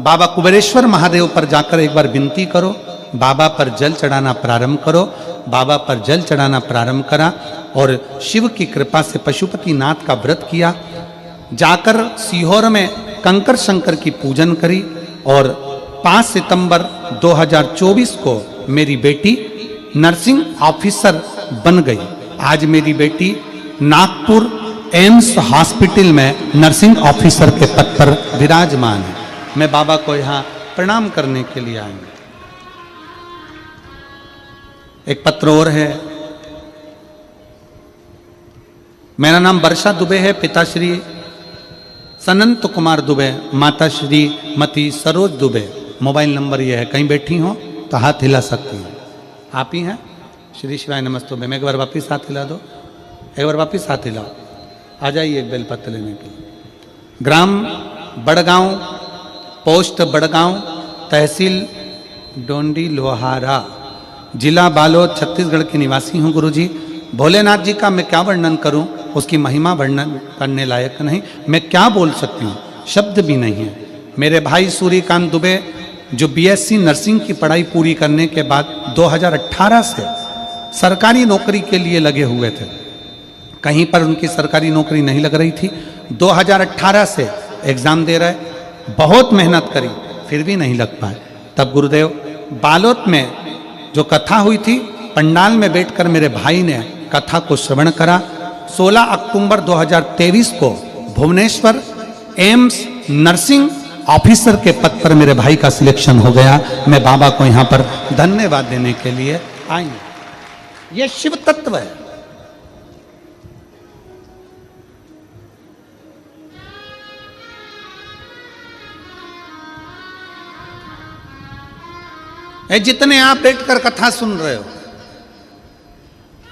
A: बाबा कुबेरेश्वर महादेव पर जाकर एक बार विनती करो, बाबा पर जल चढ़ाना प्रारंभ करो। बाबा पर जल चढ़ाना प्रारंभ करा और शिव की कृपा से पशुपति नाथ का व्रत किया। जाकर सीहोर में कंकर शंकर की पूजन करी और 5 सितंबर 2024 को मेरी बेटी नर्सिंग ऑफिसर बन गई। आज मेरी बेटी नागपुर एम्स हॉस्पिटल में नर्सिंग ऑफिसर के पद पर विराजमान है। मैं बाबा को यहाँ प्रणाम करने के लिए आया। एक पत्र और है। मेरा नाम वर्षा दुबे है, पिता श्री सनंत कुमार दुबे, माता श्री मती सरोज दुबे। मोबाइल नंबर ये है, कहीं बैठी हो तो हाथ हिला सकती हैं। आप ही हैं? श्री शिवाय नमस्ते। मैं एक बार वापिस हाथ हिला दो, एक बार वापिस हाथ हिलाओ। आ जाइए एक बेलपत्र लेने के लिए। ग्राम बड़गांव, पोस्ट बड़गांव, तहसील डोंडी लोहारा, जिला बालोद, छत्तीसगढ़ के निवासी हूँ। गुरुजी, भोलेनाथ जी का मैं क्या वर्णन करूं, उसकी महिमा वर्णन करने लायक नहीं। मैं क्या बोल सकती हूँ, शब्द भी नहीं है। मेरे भाई सूर्यकांत दुबे जो बीएससी नर्सिंग की पढ़ाई पूरी करने के बाद 2018 से सरकारी नौकरी के लिए लगे हुए थे, कहीं पर उनकी सरकारी नौकरी नहीं लग रही थी। 2018 से एग्जाम दे रहे, बहुत मेहनत करी, फिर भी नहीं लग पाए। तब गुरुदेव बालोद में जो कथा हुई थी, पंडाल में बैठकर मेरे भाई ने कथा को श्रवण करा। 16 अक्टूबर 2023 को भुवनेश्वर एम्स नर्सिंग ऑफिसर के पद पर मेरे भाई का सिलेक्शन हो गया। मैं बाबा को यहाँ पर धन्यवाद देने के लिए आई। ये शिव तत्व है। जितने आप बैठकर कथा सुन रहे हो,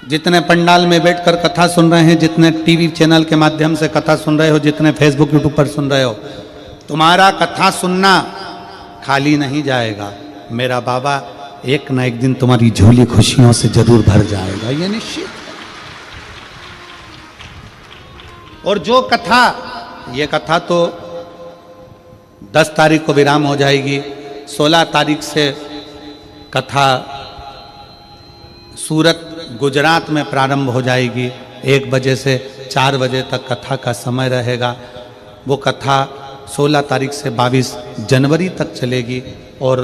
A: जितने पंडाल में बैठकर कथा सुन रहे हैं, जितने टीवी चैनल के माध्यम से कथा सुन रहे हो, जितने फेसबुक यूट्यूब पर सुन रहे हो, तुम्हारा कथा सुनना खाली नहीं जाएगा। मेरा बाबा एक ना एक दिन तुम्हारी झोली खुशियों से जरूर भर जाएगा, ये निश्चित। और जो कथा, ये कथा तो 10 तारीख को विराम हो जाएगी। 16 तारीख से कथा सूरत गुजरात में प्रारंभ हो जाएगी। 1 बजे से 4 बजे तक कथा का समय रहेगा। वो कथा 16 तारीख से 22 जनवरी तक चलेगी और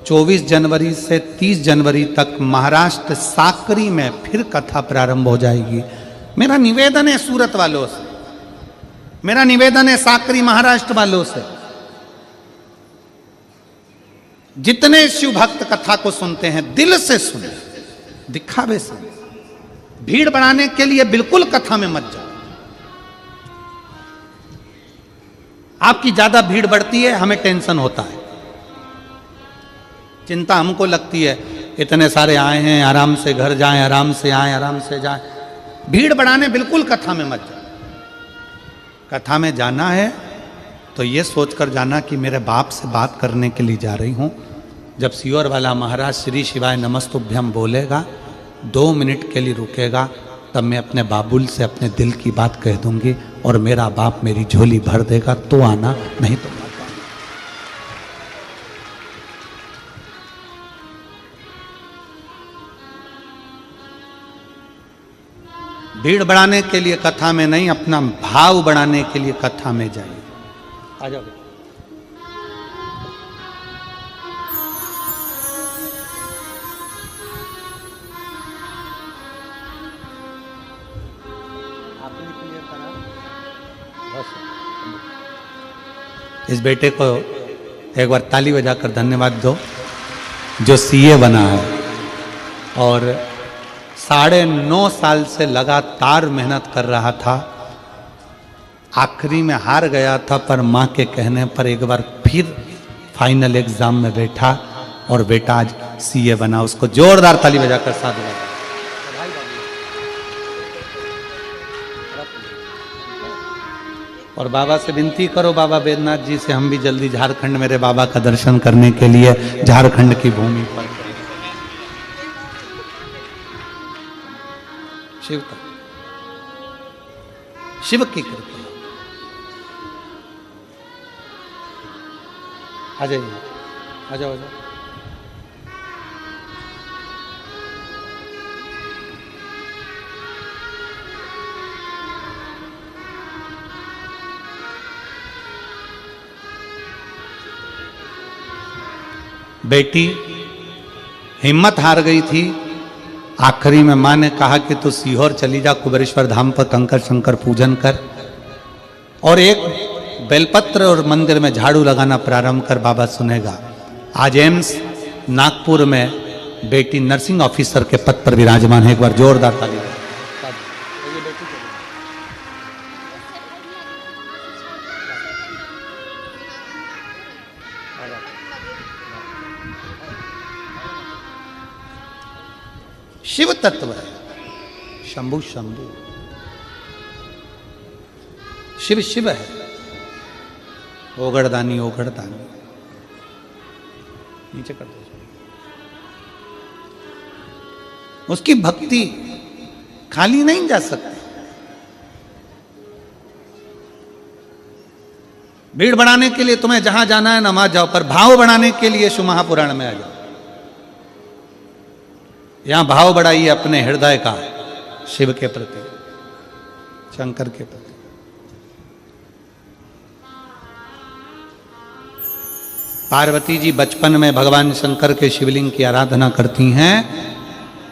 A: 24 जनवरी से 30 जनवरी तक महाराष्ट्र साकरी में फिर कथा प्रारंभ हो जाएगी। मेरा निवेदन है सूरत वालों से, मेरा निवेदन है साकरी महाराष्ट्र वालों से, जितने शिव भक्त कथा को सुनते हैं दिल से सुने, दिखावे से। भीड़ बढ़ाने के लिए बिल्कुल कथा में मत जाओ। आपकी ज्यादा भीड़ बढ़ती है, हमें टेंशन होता है, चिंता हमको लगती है। इतने सारे आए हैं, आराम से घर जाएं, आराम से आए, आराम से जाएं। भीड़ बढ़ाने बिल्कुल कथा में मत जाओ। कथा में जाना है तो ये सोचकर जाना कि मेरे बाप से बात करने के लिए जा रही हूं। जब सीहोर वाला महाराज श्री शिवाय नमस्तुभ्यम बोलेगा, 2 मिनट के लिए रुकेगा, तब मैं अपने बाबुल से अपने दिल की बात कह दूंगी और मेरा बाप मेरी झोली भर देगा, तो आना, नहीं तो मत आना। भीड़ बढ़ाने के लिए कथा में नहीं, अपना भाव बढ़ाने के लिए कथा में जाइए। आ जाओ। इस बेटे को एक बार ताली बजाकर धन्यवाद दो, जो सीए बना है और 9.5 साल से लगातार मेहनत कर रहा था। आखिरी में हार गया था, पर माँ के कहने पर एक बार फिर फाइनल एग्जाम में बैठा और बेटा आज सीए बना। उसको जोरदार ताली बजाकर साधुवाद। और बाबा से विनती करो, बाबा बैद्यनाथ जी से, हम भी जल्दी झारखंड मेरे बाबा का दर्शन करने के लिए झारखंड की भूमि पर शिव तत्व, शिव की कृपा। आ जाइए, आ जाओ, आ जाओ। बेटी हिम्मत हार गई थी। आखिरी में मां ने कहा कि तू सीहोर चली जा, कुबेरेश्वर धाम पर कंकर शंकर पूजन कर और एक बेलपत्र और मंदिर में झाड़ू लगाना प्रारंभ कर, बाबा सुनेगा। आज एम्स नागपुर में बेटी नर्सिंग ऑफिसर के पद पर विराजमान है। एक बार जोरदार ताली। शिव तत्व है, शंभु शंभु, शिव शिव है, ओगड़दानी ओगड़दानी। नीचे कर दो। उसकी भक्ति खाली नहीं जा सकती। भीड़ बढ़ाने के लिए तुम्हें जहां जाना है नमाज जाओ, पर भाव बढ़ाने के लिए शिव महापुराण में आ जाओ। यहां भाव बढ़ाइए अपने हृदय का, शिव के प्रति, शंकर के प्रति। पार्वती जी बचपन में भगवान शंकर के शिवलिंग की आराधना करती हैं।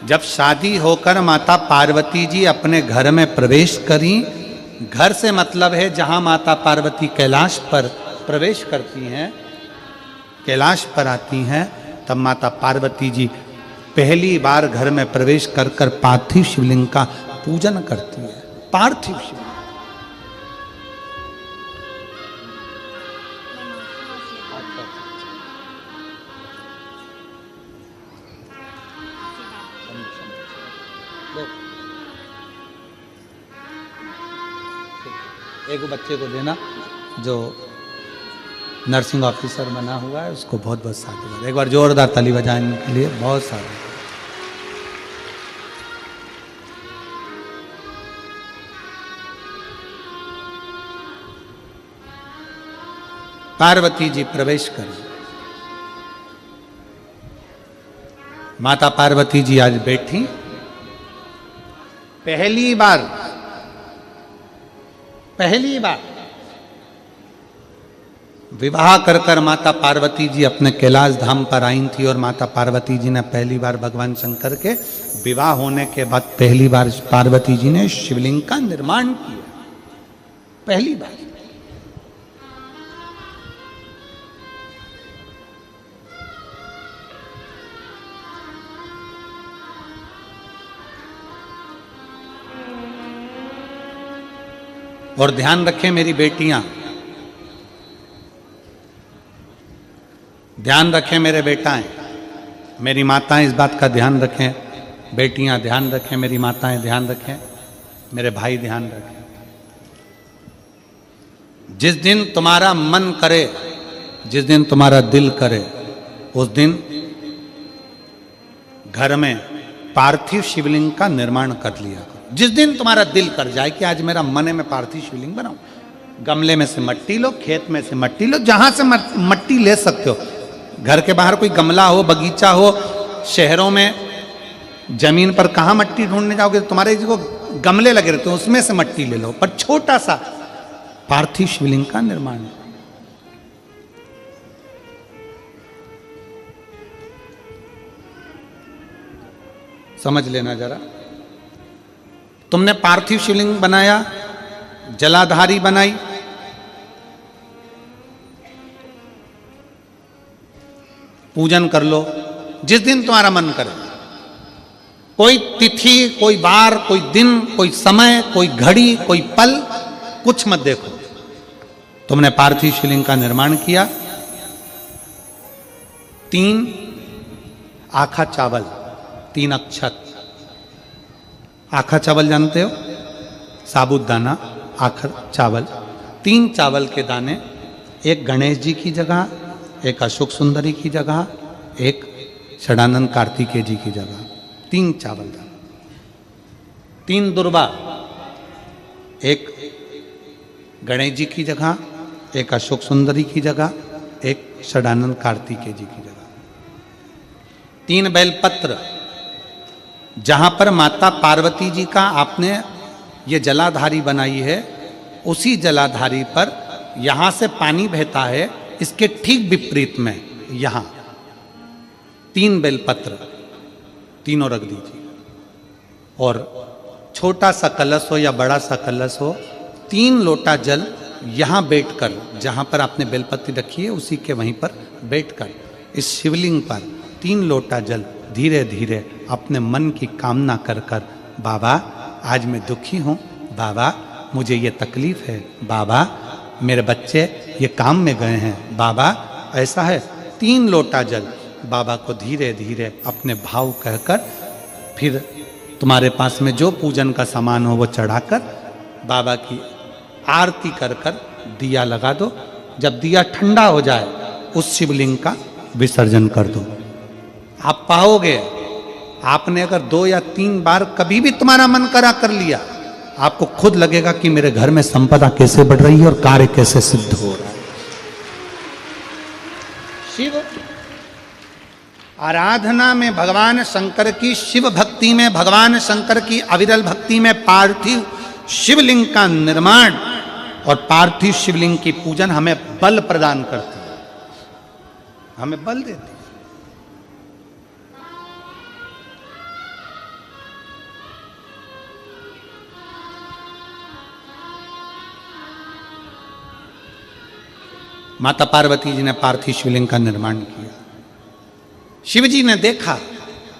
A: जब शादी होकर माता पार्वती जी अपने घर में प्रवेश करी, घर से मतलब है जहां माता पार्वती कैलाश पर प्रवेश करती हैं, कैलाश पर आती हैं, तब माता पार्वती जी पहली बार घर में प्रवेश कर कर पार्थिव शिवलिंग का पूजन करती है। पार्थिव शिवलिंग, एक बच्चे को देना जो नर्सिंग ऑफिसर बना हुआ है, उसको बहुत बहुत साधुवाद। एक बार जोरदार ताली बजाने के लिए बहुत सारे। पार्वती जी प्रवेश करें। माता पार्वती जी आज बैठी, पहली बार विवाह कर कर माता पार्वती जी अपने कैलाश धाम पर आई थी। और माता पार्वती जी ने पहली बार भगवान शंकर के विवाह होने के बाद पहली बार पार्वती जी ने शिवलिंग का निर्माण किया, पहली बार। और ध्यान रखें मेरी बेटियां, ध्यान रखें मेरे बेटाएं, मेरी माताएं इस बात का ध्यान रखें, बेटियां ध्यान रखें, मेरी माताएं ध्यान रखें, मेरे भाई ध्यान रखें। जिस दिन तुम्हारा मन करे, जिस दिन तुम्हारा दिल करे, उस दिन घर में पार्थिव शिवलिंग का निर्माण कर लिया करो। जिस दिन तुम्हारा दिल कर जाए कि आज मेरा मन है मैं पार्थिव शिवलिंग बनाऊं, गमले में से मट्टी लो, खेत में से मट्टी लो, जहां से मट्टी ले सकते हो। घर के बाहर कोई गमला हो, बगीचा हो, शहरों में जमीन पर कहां मट्टी ढूंढने जाओगे? तुम्हारे को गमले लगे रहते हो, उसमें से मट्टी ले लो, पर छोटा सा पार्थिव शिवलिंग का निर्माण। समझ लेना जरा, तुमने पार्थिव शिवलिंग बनाया, जलाधारी बनाई, पूजन कर लो जिस दिन तुम्हारा मन करे। कोई तिथि, कोई बार, कोई दिन, कोई समय, कोई घड़ी, कोई पल, कुछ मत देखो। तुमने पार्थिव शिवलिंग का निर्माण किया। 3 आखा चावल, 3 अक्षत। आखा चावल जानते हो? साबूदाना, आखा चावल। 3 चावल के दाने, एक गणेश जी की जगह, एक अशोक सुंदरी की जगह, एक षडानंद कार्तिकेय जी की जगह। 3 चावल दाना। तीन दुर्वा, एक गणेश जी की जगह, एक अशोक सुंदरी की जगह, एक षडानंद कार्तिकेय जी की जगह। तीन बेलपत्र, जहां पर माता पार्वती जी का आपने ये जलाधारी बनाई है, उसी जलाधारी पर यहां से पानी बहता है, इसके ठीक विपरीत में यहां तीन बेलपत्र तीनों रख दीजिए। और छोटा सा कलश हो या बड़ा सा कलश हो, 3 लोटा जल यहां बैठकर, जहां पर आपने बेलपत्ती रखी है उसी के वहीं पर बैठकर इस शिवलिंग पर 3 लोटा जल धीरे धीरे अपने मन की कामना कर कर, बाबा आज मैं दुखी हूं, बाबा मुझे ये तकलीफ है, बाबा मेरे बच्चे ये काम में गए हैं, बाबा ऐसा है, 3 लोटा जल बाबा को धीरे धीरे अपने भाव कहकर, फिर तुम्हारे पास में जो पूजन का सामान हो वो चढ़ाकर बाबा की आरती कर कर दिया लगा दो। जब दिया ठंडा हो जाए उस शिवलिंग का विसर्जन कर दो। आप पाओगे, आपने अगर 2 या 3 बार कभी भी तुम्हारा मन करा कर लिया, आपको खुद लगेगा कि मेरे घर में संपदा कैसे बढ़ रही है और कार्य कैसे सिद्ध हो रहा है। शिव आराधना में भगवान शंकर की, शिव भक्ति में भगवान शंकर की अविरल भक्ति में पार्थिव शिवलिंग का निर्माण और पार्थिव शिवलिंग की पूजन हमें बल प्रदान करती है, हमें बल देती है। माता पार्वती जी ने पार्थिव शिवलिंग का निर्माण किया। शिव जी ने देखा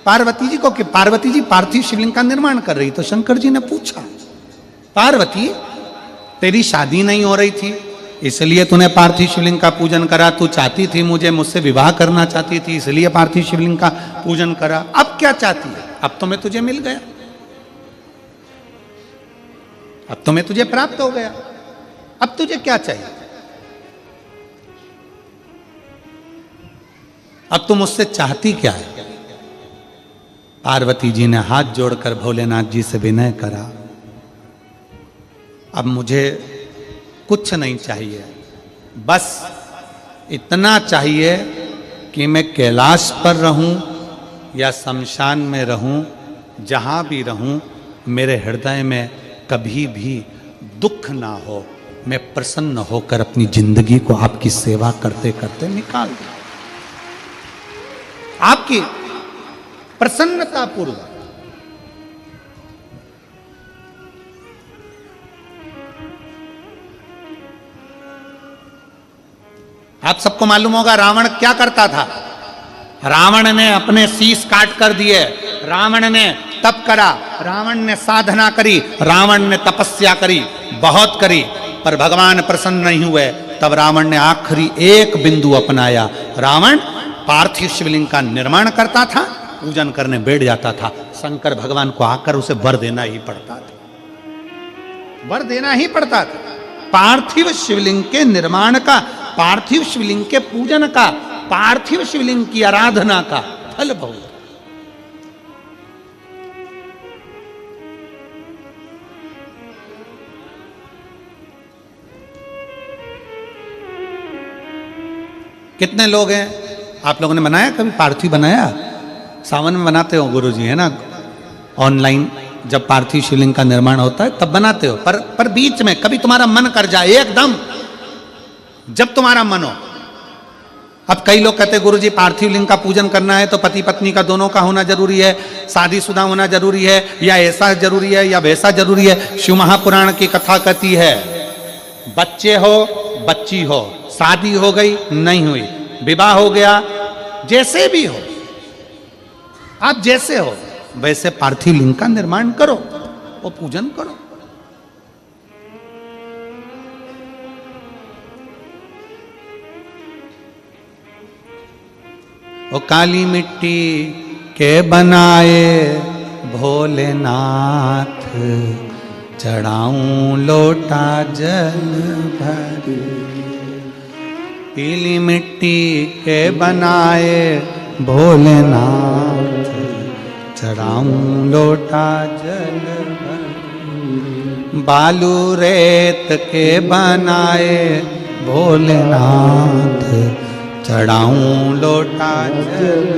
A: पार्वती जी को कि पार्वती जी पार्थिव शिवलिंग का निर्माण कर रही, तो शंकर जी ने पूछा, पार्वती तेरी शादी नहीं हो रही थी इसलिए तूने पार्थिव शिवलिंग का पूजन करा, तू चाहती थी मुझसे विवाह करना चाहती थी इसलिए पार्थिव शिवलिंग का पूजन करा, अब क्या चाहती है? अब तो मैं तुझे मिल गया, अब तो मैं तुझे प्राप्त हो गया, अब तुझे क्या चाहिए? अब तुम मुझसे चाहती क्या है? पार्वती जी ने हाथ जोड़कर भोलेनाथ जी से विनय करा, अब मुझे कुछ नहीं चाहिए, बस इतना चाहिए कि मैं कैलाश पर रहूं या शमशान में रहूं, जहां भी रहूं मेरे हृदय में कभी भी दुख ना हो, मैं प्रसन्न होकर अपनी जिंदगी को आपकी सेवा करते करते निकाल दूं, आपकी प्रसन्नता पूर्वक। आप सबको मालूम होगा रावण क्या करता था। रावण ने अपने शीश काट कर दिए, रावण ने तप करा, रावण ने साधना करी, रावण ने तपस्या करी, बहुत करी, पर भगवान प्रसन्न नहीं हुए। तब रावण ने आखिरी एक बिंदु अपनाया, रावण पार्थिव शिवलिंग का निर्माण करता था, पूजन करने बैठ जाता था, शंकर भगवान को आकर उसे वर देना ही पड़ता था, वर देना ही पड़ता था। पार्थिव शिवलिंग के निर्माण का, पार्थिव शिवलिंग के पूजन का, पार्थिव शिवलिंग की आराधना का फल बहुत। कितने लोग हैं, आप लोगों ने बनाया कभी पार्थिव? बनाया, सावन में बनाते हो गुरुजी, है ना, ऑनलाइन जब पार्थिव शिवलिंग का निर्माण होता है तब बनाते हो, पर बीच में कभी तुम्हारा मन कर जाए, एकदम जब तुम्हारा मन हो। अब कई लोग कहते हैं गुरुजी पार्थिव लिंग का पूजन करना है तो पति पत्नी का दोनों का होना जरूरी है, शादीशुदा होना जरूरी है, या ऐसा जरूरी है या वैसा जरूरी है। शिव महापुराण की कथा कहती है बच्चे हो बच्ची हो, शादी हो गई नहीं हुई, विवाह हो गया, जैसे भी हो, आप जैसे हो वैसे पार्थिव लिंग का निर्माण करो और पूजन करो। ओ काली मिट्टी के बनाए भोलेनाथ, चढ़ाऊं लोटा जल भरी। पीली मिट्टी के बनाए भोलेनाथ, चढ़ाऊं लोटा जल भरी। बालू रेत के बनाए भोलेनाथ, चढ़ाऊं लोटा जल।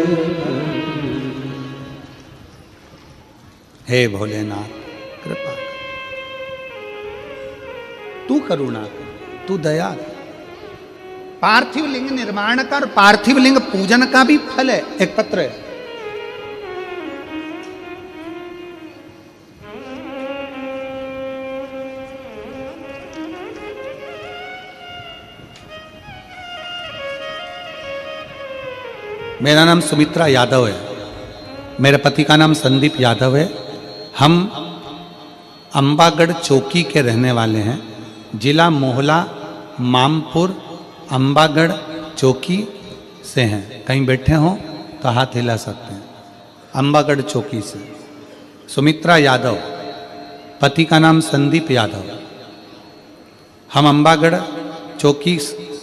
A: हे भोलेनाथ कृपा कर, तू करुणा कर, तू दया कर। पार्थिव लिंग निर्माण कर, पार्थिव लिंग पूजन का भी फल है। एक पत्र है, मेरा नाम सुमित्रा यादव है, मेरे पति का नाम संदीप यादव है। हम अंबागढ़ चौकी के रहने वाले हैं। जिला मोहला, मामपुर, अंबागढ़ चौकी से हैं। कहीं बैठे हों तो हाथ हिला सकते हैं। अंबागढ़ चौकी से सुमित्रा यादव, पति का नाम संदीप यादव। हम अंबागढ़ चौकी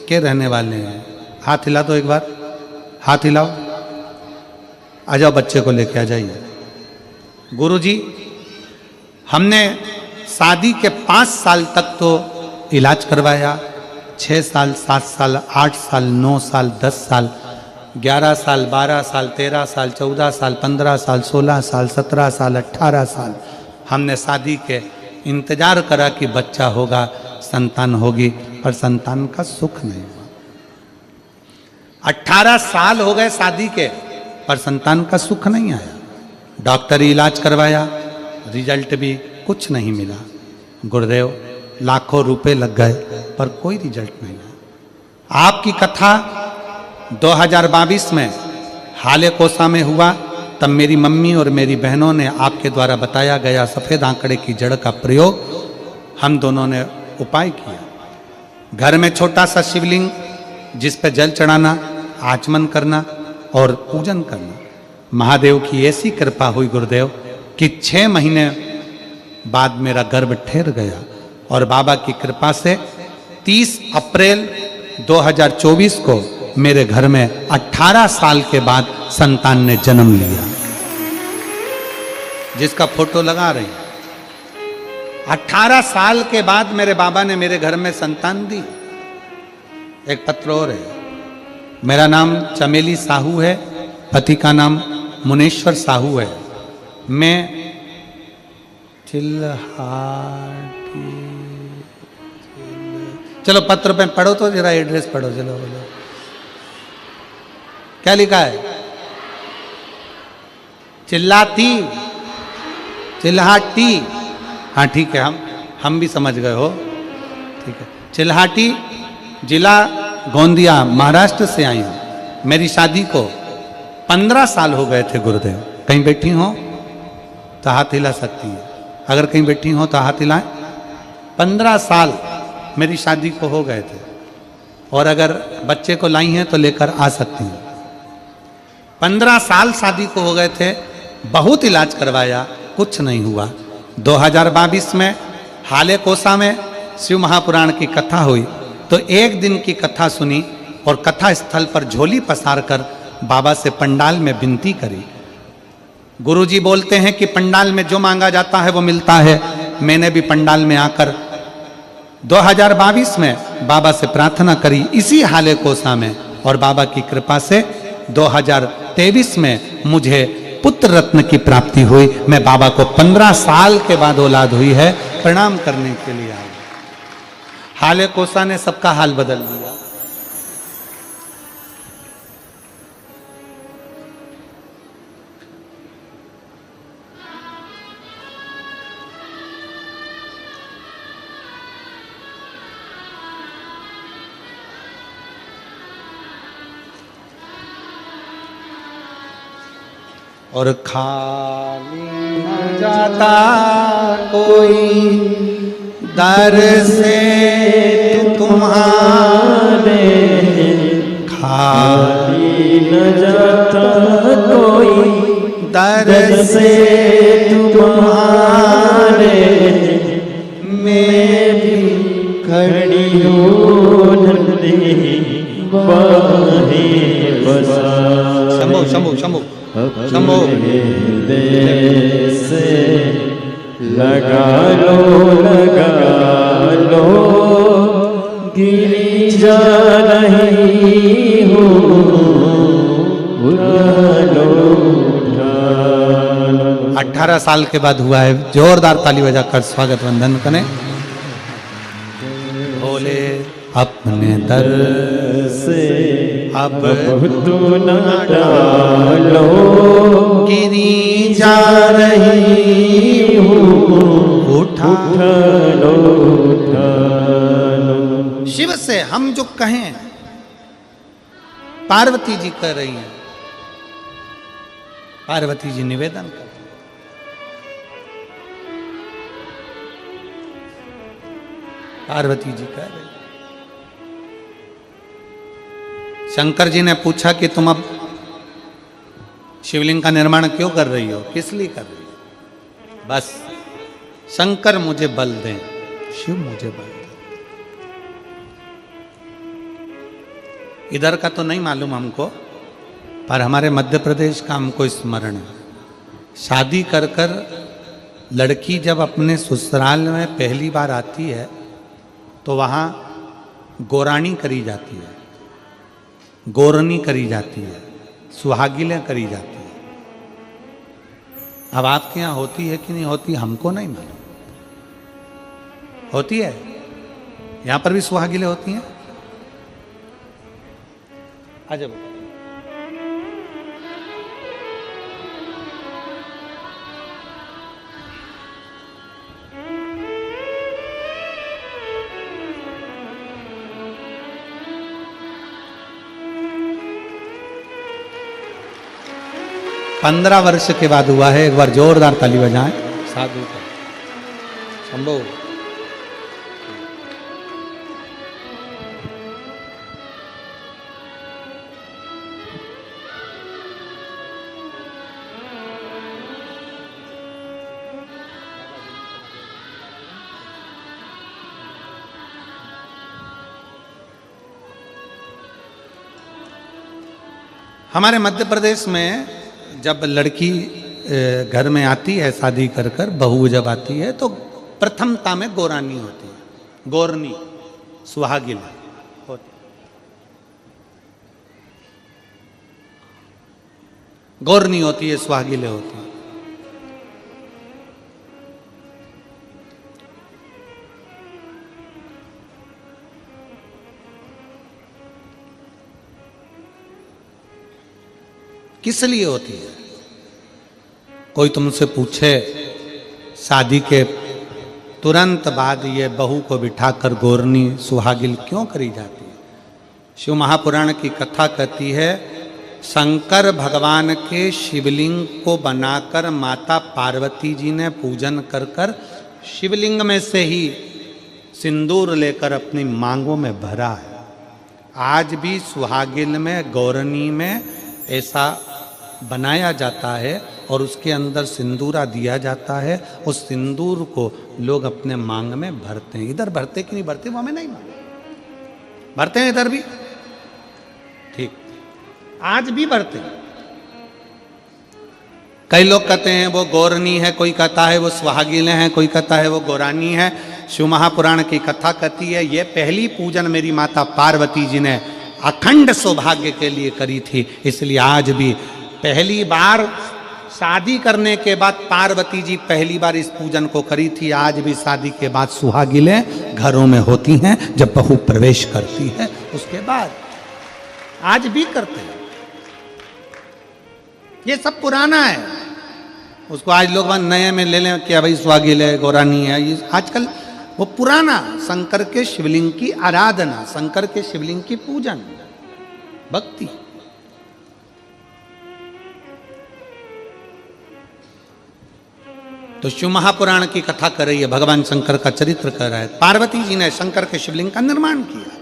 A: के रहने वाले हैं। हाथ हिला दो एक बार, हाथ हिलाओ। आ जाओ, बच्चे को लेके आ जाइए। गुरुजी, हमने शादी के 5 साल तक तो इलाज करवाया। 6 साल, 7 साल, 8 साल, 9 साल, 10 साल, 11 साल, 12 साल, 13 साल, 14 साल, 15 साल, 16 साल, 17 साल, 18 साल हमने शादी के इंतजार करा कि बच्चा होगा, संतान होगी, पर संतान का सुख नहीं हुआ। 18 साल हो गए शादी के, पर संतान का सुख नहीं आया। डॉक्टरी इलाज करवाया, रिजल्ट भी कुछ नहीं मिला। गुरुदेव, लाखों रुपए लग गए, पर कोई रिजल्ट नहीं आया। आपकी कथा 2022 में हाले कोसा में हुआ। तब मेरी मम्मी और मेरी बहनों ने आपके द्वारा बताया गया सफ़ेद आंकड़े की जड़ का प्रयोग हम दोनों ने उपाय किया। घर में छोटा सा शिवलिंग, जिस पे जल चढ़ाना, आचमन करना और पूजन करना। महादेव की ऐसी कृपा हुई गुरुदेव कि 6 महीने बाद मेरा गर्भ ठहर गया। और बाबा की कृपा से 30 अप्रैल 2024 को मेरे घर में 18 साल के बाद संतान ने जन्म लिया, जिसका फोटो लगा रही। 18 साल के बाद मेरे बाबा ने मेरे घर में संतान दी। एक पत्र और है, मेरा नाम चमेली साहू है, पति का नाम मुनेश्वर साहू है। मैं चलो पत्र पे पढ़ो तो जरा, एड्रेस पढ़ो, चलो बोलो क्या लिखा है। चिल्लाती, चिल्हाटी, हाँ ठीक है, हम भी समझ गए हो, ठीक है। चिल्हाटी, जिला गोंदिया, महाराष्ट्र से आई हूँ। मेरी शादी को 15 साल हो गए थे गुरुदेव। कहीं बैठी हो तो हाथ हिला सकती है, अगर कहीं बैठी हो तो हाथ हिलाएं। 15 साल मेरी शादी को हो गए थे, और अगर बच्चे को लाई हैं तो लेकर आ सकती हैं। 15 साल शादी को हो गए थे, बहुत इलाज करवाया, कुछ नहीं हुआ। 2022 में हाले कोसा में शिव महापुराण की कथा हुई, तो एक दिन की कथा सुनी और कथा स्थल पर झोली पसार कर बाबा से पंडाल में विनती करी। गुरुजी बोलते हैं कि पंडाल में जो मांगा जाता है वो मिलता है। मैंने भी पंडाल में आकर 2022 में बाबा से प्रार्थना करी इसी हाले कोसा में, और बाबा की कृपा से 2023 में मुझे पुत्र रत्न की प्राप्ति हुई। मैं बाबा को 15 साल के बाद औलाद हुई है, प्रणाम करने के लिए आया। हाले कोसा ने सबका हाल बदल दिया। और खाली न जाता कोई दर से तुम्हारे, खाली न जाता कोई दर से तुम्हारे, मैं भी खड़ी हूँ नंदी बाहें बसा। शंभो शंभो शंभो शंभो
B: से लगा लो गिरिजा नहीं हो, उठा लो
A: 18 साल के बाद हुआ है। जोरदार ताली बजाकर स्वागत वंदन करें। भोले अपने दर
B: से
A: अब
B: तू न डालो,
A: गिरी जा रही हूँ, उठा
B: लो
A: शिव से हम जो कहें पार्वती जी कह रही हैं, पार्वती जी निवेदन कर, पार्वती जी कह रही। शंकर जी ने पूछा कि तुम अब शिवलिंग का निर्माण क्यों कर रही हो, किस लिए कर रही हो? बस शंकर मुझे बल दें, शिव मुझे बल दें। इधर का तो नहीं मालूम हमको, पर हमारे मध्य प्रदेश का हमको स्मरण है। शादी कर कर लड़की जब अपने ससुराल में पहली बार आती है तो वहाँ गोरानी करी जाती है, गोरनी करी जाती है, सुहागिलें करी जाती है। अब आपके यहाँ होती है कि नहीं होती हमको नहीं मालूम। होती है, यहाँ पर भी सुहागिलें होती हैं। अजब। पंद्रह वर्ष के बाद हुआ है। एक बार जोरदार ताली बजाएं साधु का संभव। 'हमारे मध्य प्रदेश में जब लड़की घर में आती है शादी कर कर, बहू जब आती है तो प्रथमता में गोरानी होती है, गोरनी सुहागिन होती है। गोरनी होती है, सुहागिले होती है। किस लिए होती है? कोई तुमसे पूछे शादी के तुरंत बाद ये बहू को बिठाकर गोरनी सुहागिल क्यों करी जाती है? शिव महापुराण की कथा कहती है, शंकर भगवान के शिवलिंग को बनाकर माता पार्वती जी ने पूजन कर कर शिवलिंग में से ही सिंदूर लेकर अपनी मांगों में भरा है। आज भी सुहागिल में, गौरनी में ऐसा बनाया जाता है और उसके अंदर सिंदूरा दिया जाता है। उस सिंदूर को लोग अपने मांग में भरते हैं। इधर भरते कि नहीं भरते वो हमें नहीं मालूम। भरते हैं इधर भी, ठीक, आज भी भरते हैं। कई लोग कहते हैं वो गौरनी है, कोई कहता है वो सुहागिलें हैं, कोई कहता है वो गौरानी है। शिव महापुराण की कथा कहती है ये पहली पूजन मेरी माता पार्वती जी ने अखंड सौभाग्य के लिए करी थी। इसलिए आज भी पहली बार शादी करने के बाद पार्वती जी पहली बार इस पूजन को करी थी। आज भी शादी के बाद सुहागिलें घरों में होती हैं, जब बहू प्रवेश करती है उसके बाद आज भी करते हैं। ये सब पुराना है, उसको आज लोग नए में ले लें कि भाई सुहागिल है, गौरानी है। ये आजकल वो पुराना शंकर के शिवलिंग की आराधना, शंकर के शिवलिंग की पूजन, भक्ति। तो शिव महापुराण की कथा कर रही है, भगवान शंकर का चरित्र कर रहा है। पार्वती जी ने शंकर के शिवलिंग का निर्माण किया।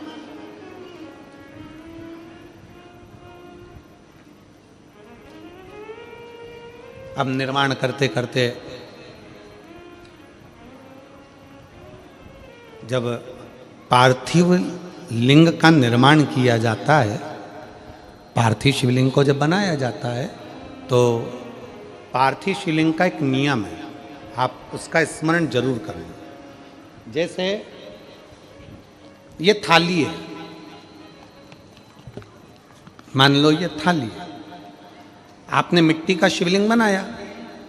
A: अब निर्माण करते करते जब पार्थिव लिंग का निर्माण किया जाता है, पार्थिव शिवलिंग को जब बनाया जाता है तो पार्थिव शिवलिंग का एक नियम है। आप उसका स्मरण जरूर करना। जैसे ये थाली है, मान लो ये थाली है, आपने मिट्टी का शिवलिंग बनाया,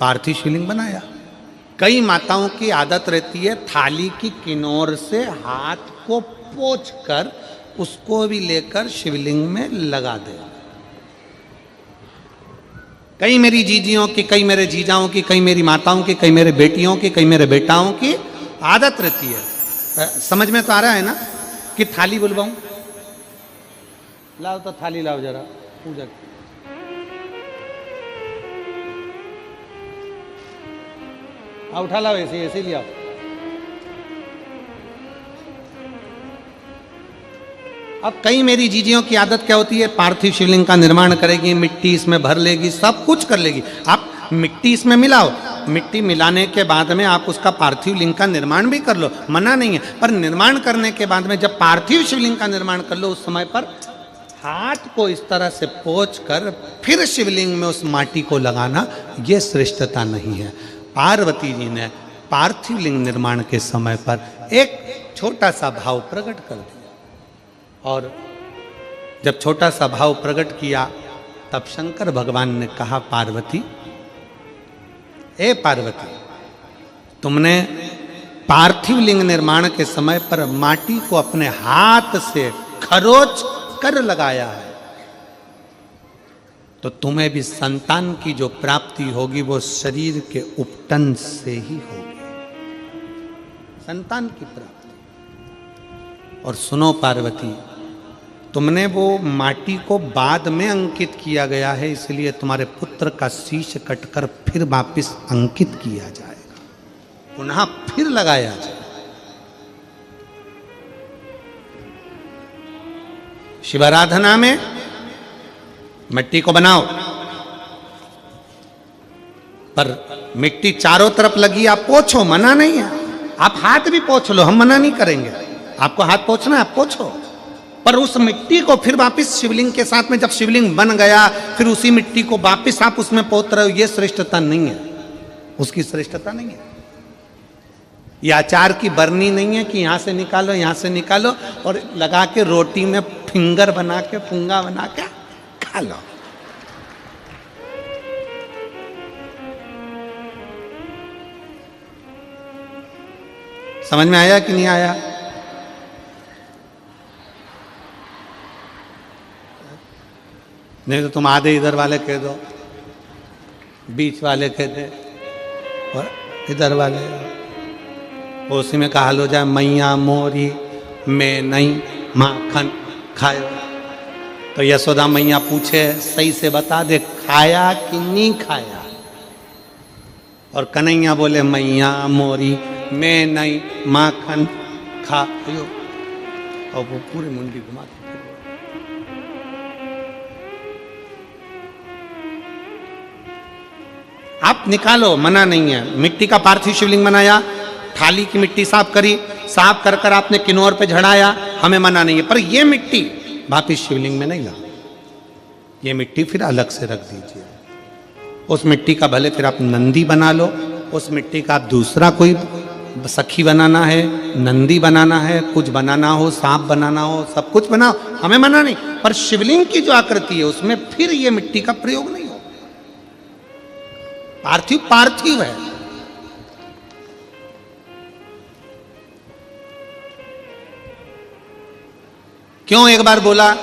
A: पार्थिव शिवलिंग बनाया। कई माताओं की आदत रहती है थाली की किनार से हाथ को पोंछ कर उसको भी लेकर शिवलिंग में लगा दे। कई मेरी जीजियों की, कई मेरे जीजाओं की, कई मेरी माताओं की, कई मेरे बेटियों की, कई मेरे बेटाओं की आदत रहती है। समझ में तो आ रहा है ना कि थाली बुलवाऊं? लाओ तो थाली लाओ जरा पूजा की। उठा लाओ, ऐसे ऐसे लिया। अब कई मेरी जीजियों की आदत क्या होती है, पार्थिव शिवलिंग का निर्माण करेगी, मिट्टी इसमें भर लेगी, सब कुछ कर लेगी। आप मिट्टी इसमें मिलाओ, मिट्टी मिलाने के बाद में आप उसका पार्थिव लिंग का निर्माण भी कर लो, मना नहीं है। पर निर्माण करने के बाद में जब पार्थिव शिवलिंग का निर्माण कर लो, उस समय पर हाथ को इस तरह से पोंछ कर फिर शिवलिंग में उस माटी को लगाना, ये श्रेष्ठता नहीं है। पार्वती जी ने पार्थिव लिंग निर्माण के समय पर एक छोटा सा भाव प्रकट कर दिया, और जब छोटा सा भाव प्रकट किया तब शंकर भगवान ने कहा, पार्वती, ए पार्वती, तुमने पार्थिव लिंग निर्माण के समय पर माटी को अपने हाथ से खरोच कर लगाया है, तो तुम्हें भी संतान की जो प्राप्ति होगी वो शरीर के उपटन से ही होगी, संतान की प्राप्ति। और सुनो पार्वती, तुमने वो माटी को बाद में अंकित किया गया है, इसलिए तुम्हारे पुत्र का शीश कटकर फिर वापिस अंकित किया जाएगा, पुनः फिर लगाया जाएगा। शिवाराधना में मिट्टी को बनाओ, पर मिट्टी चारों तरफ लगी, आप पोंछो, मना नहीं है। आप हाथ भी पोंछ लो, हम मना नहीं करेंगे। आपको हाथ पोंछना है, आप पोंछो, पर उस मिट्टी को फिर वापस शिवलिंग के साथ में, जब शिवलिंग बन गया फिर उसी मिट्टी को वापस आप उसमें पोत रहे हो, ये श्रेष्ठता नहीं है, उसकी श्रेष्ठता नहीं है। ये अचार की बरनी नहीं है कि यहां से निकालो, यहां से निकालो और लगा के रोटी में फिंगर बना के, फुंगा बना के खा लो। समझ में आया कि नहीं आया? नहीं तो तुम आधे इधर वाले कह दो, बीच वाले कह दे और इधर वाले, उसी में कहा लो जाए, मैया मोरी में नहीं माखन खायो। तो यशोदा मैया पूछे, सही से बता दे, खाया कि नहीं खाया? और कन्हैया बोले, मैया मोरी में नहीं माखन खायो। और वो पूरी मुंडी घुमा के आप निकालो, मना नहीं है। मिट्टी का पार्थिव शिवलिंग बनाया, थाली की मिट्टी साफ करी, साफ कर कर आपने किन्नौर पे झड़ाया, हमें मना नहीं है। पर ये मिट्टी वापिस शिवलिंग में नहीं लगा, ये मिट्टी फिर अलग से रख दीजिए। उस मिट्टी का भले फिर आप नंदी बना लो, उस मिट्टी का आप दूसरा कोई सखी बनाना है, नंदी बनाना है, कुछ बनाना हो, सांप बनाना हो, सब कुछ बनाओ, हमें मना नहीं। पर शिवलिंग की जो आकृति है उसमें फिर ये मिट्टी का प्रयोग नहीं हो। पार्थिव पार्थिव है। क्यों एक बार बोला,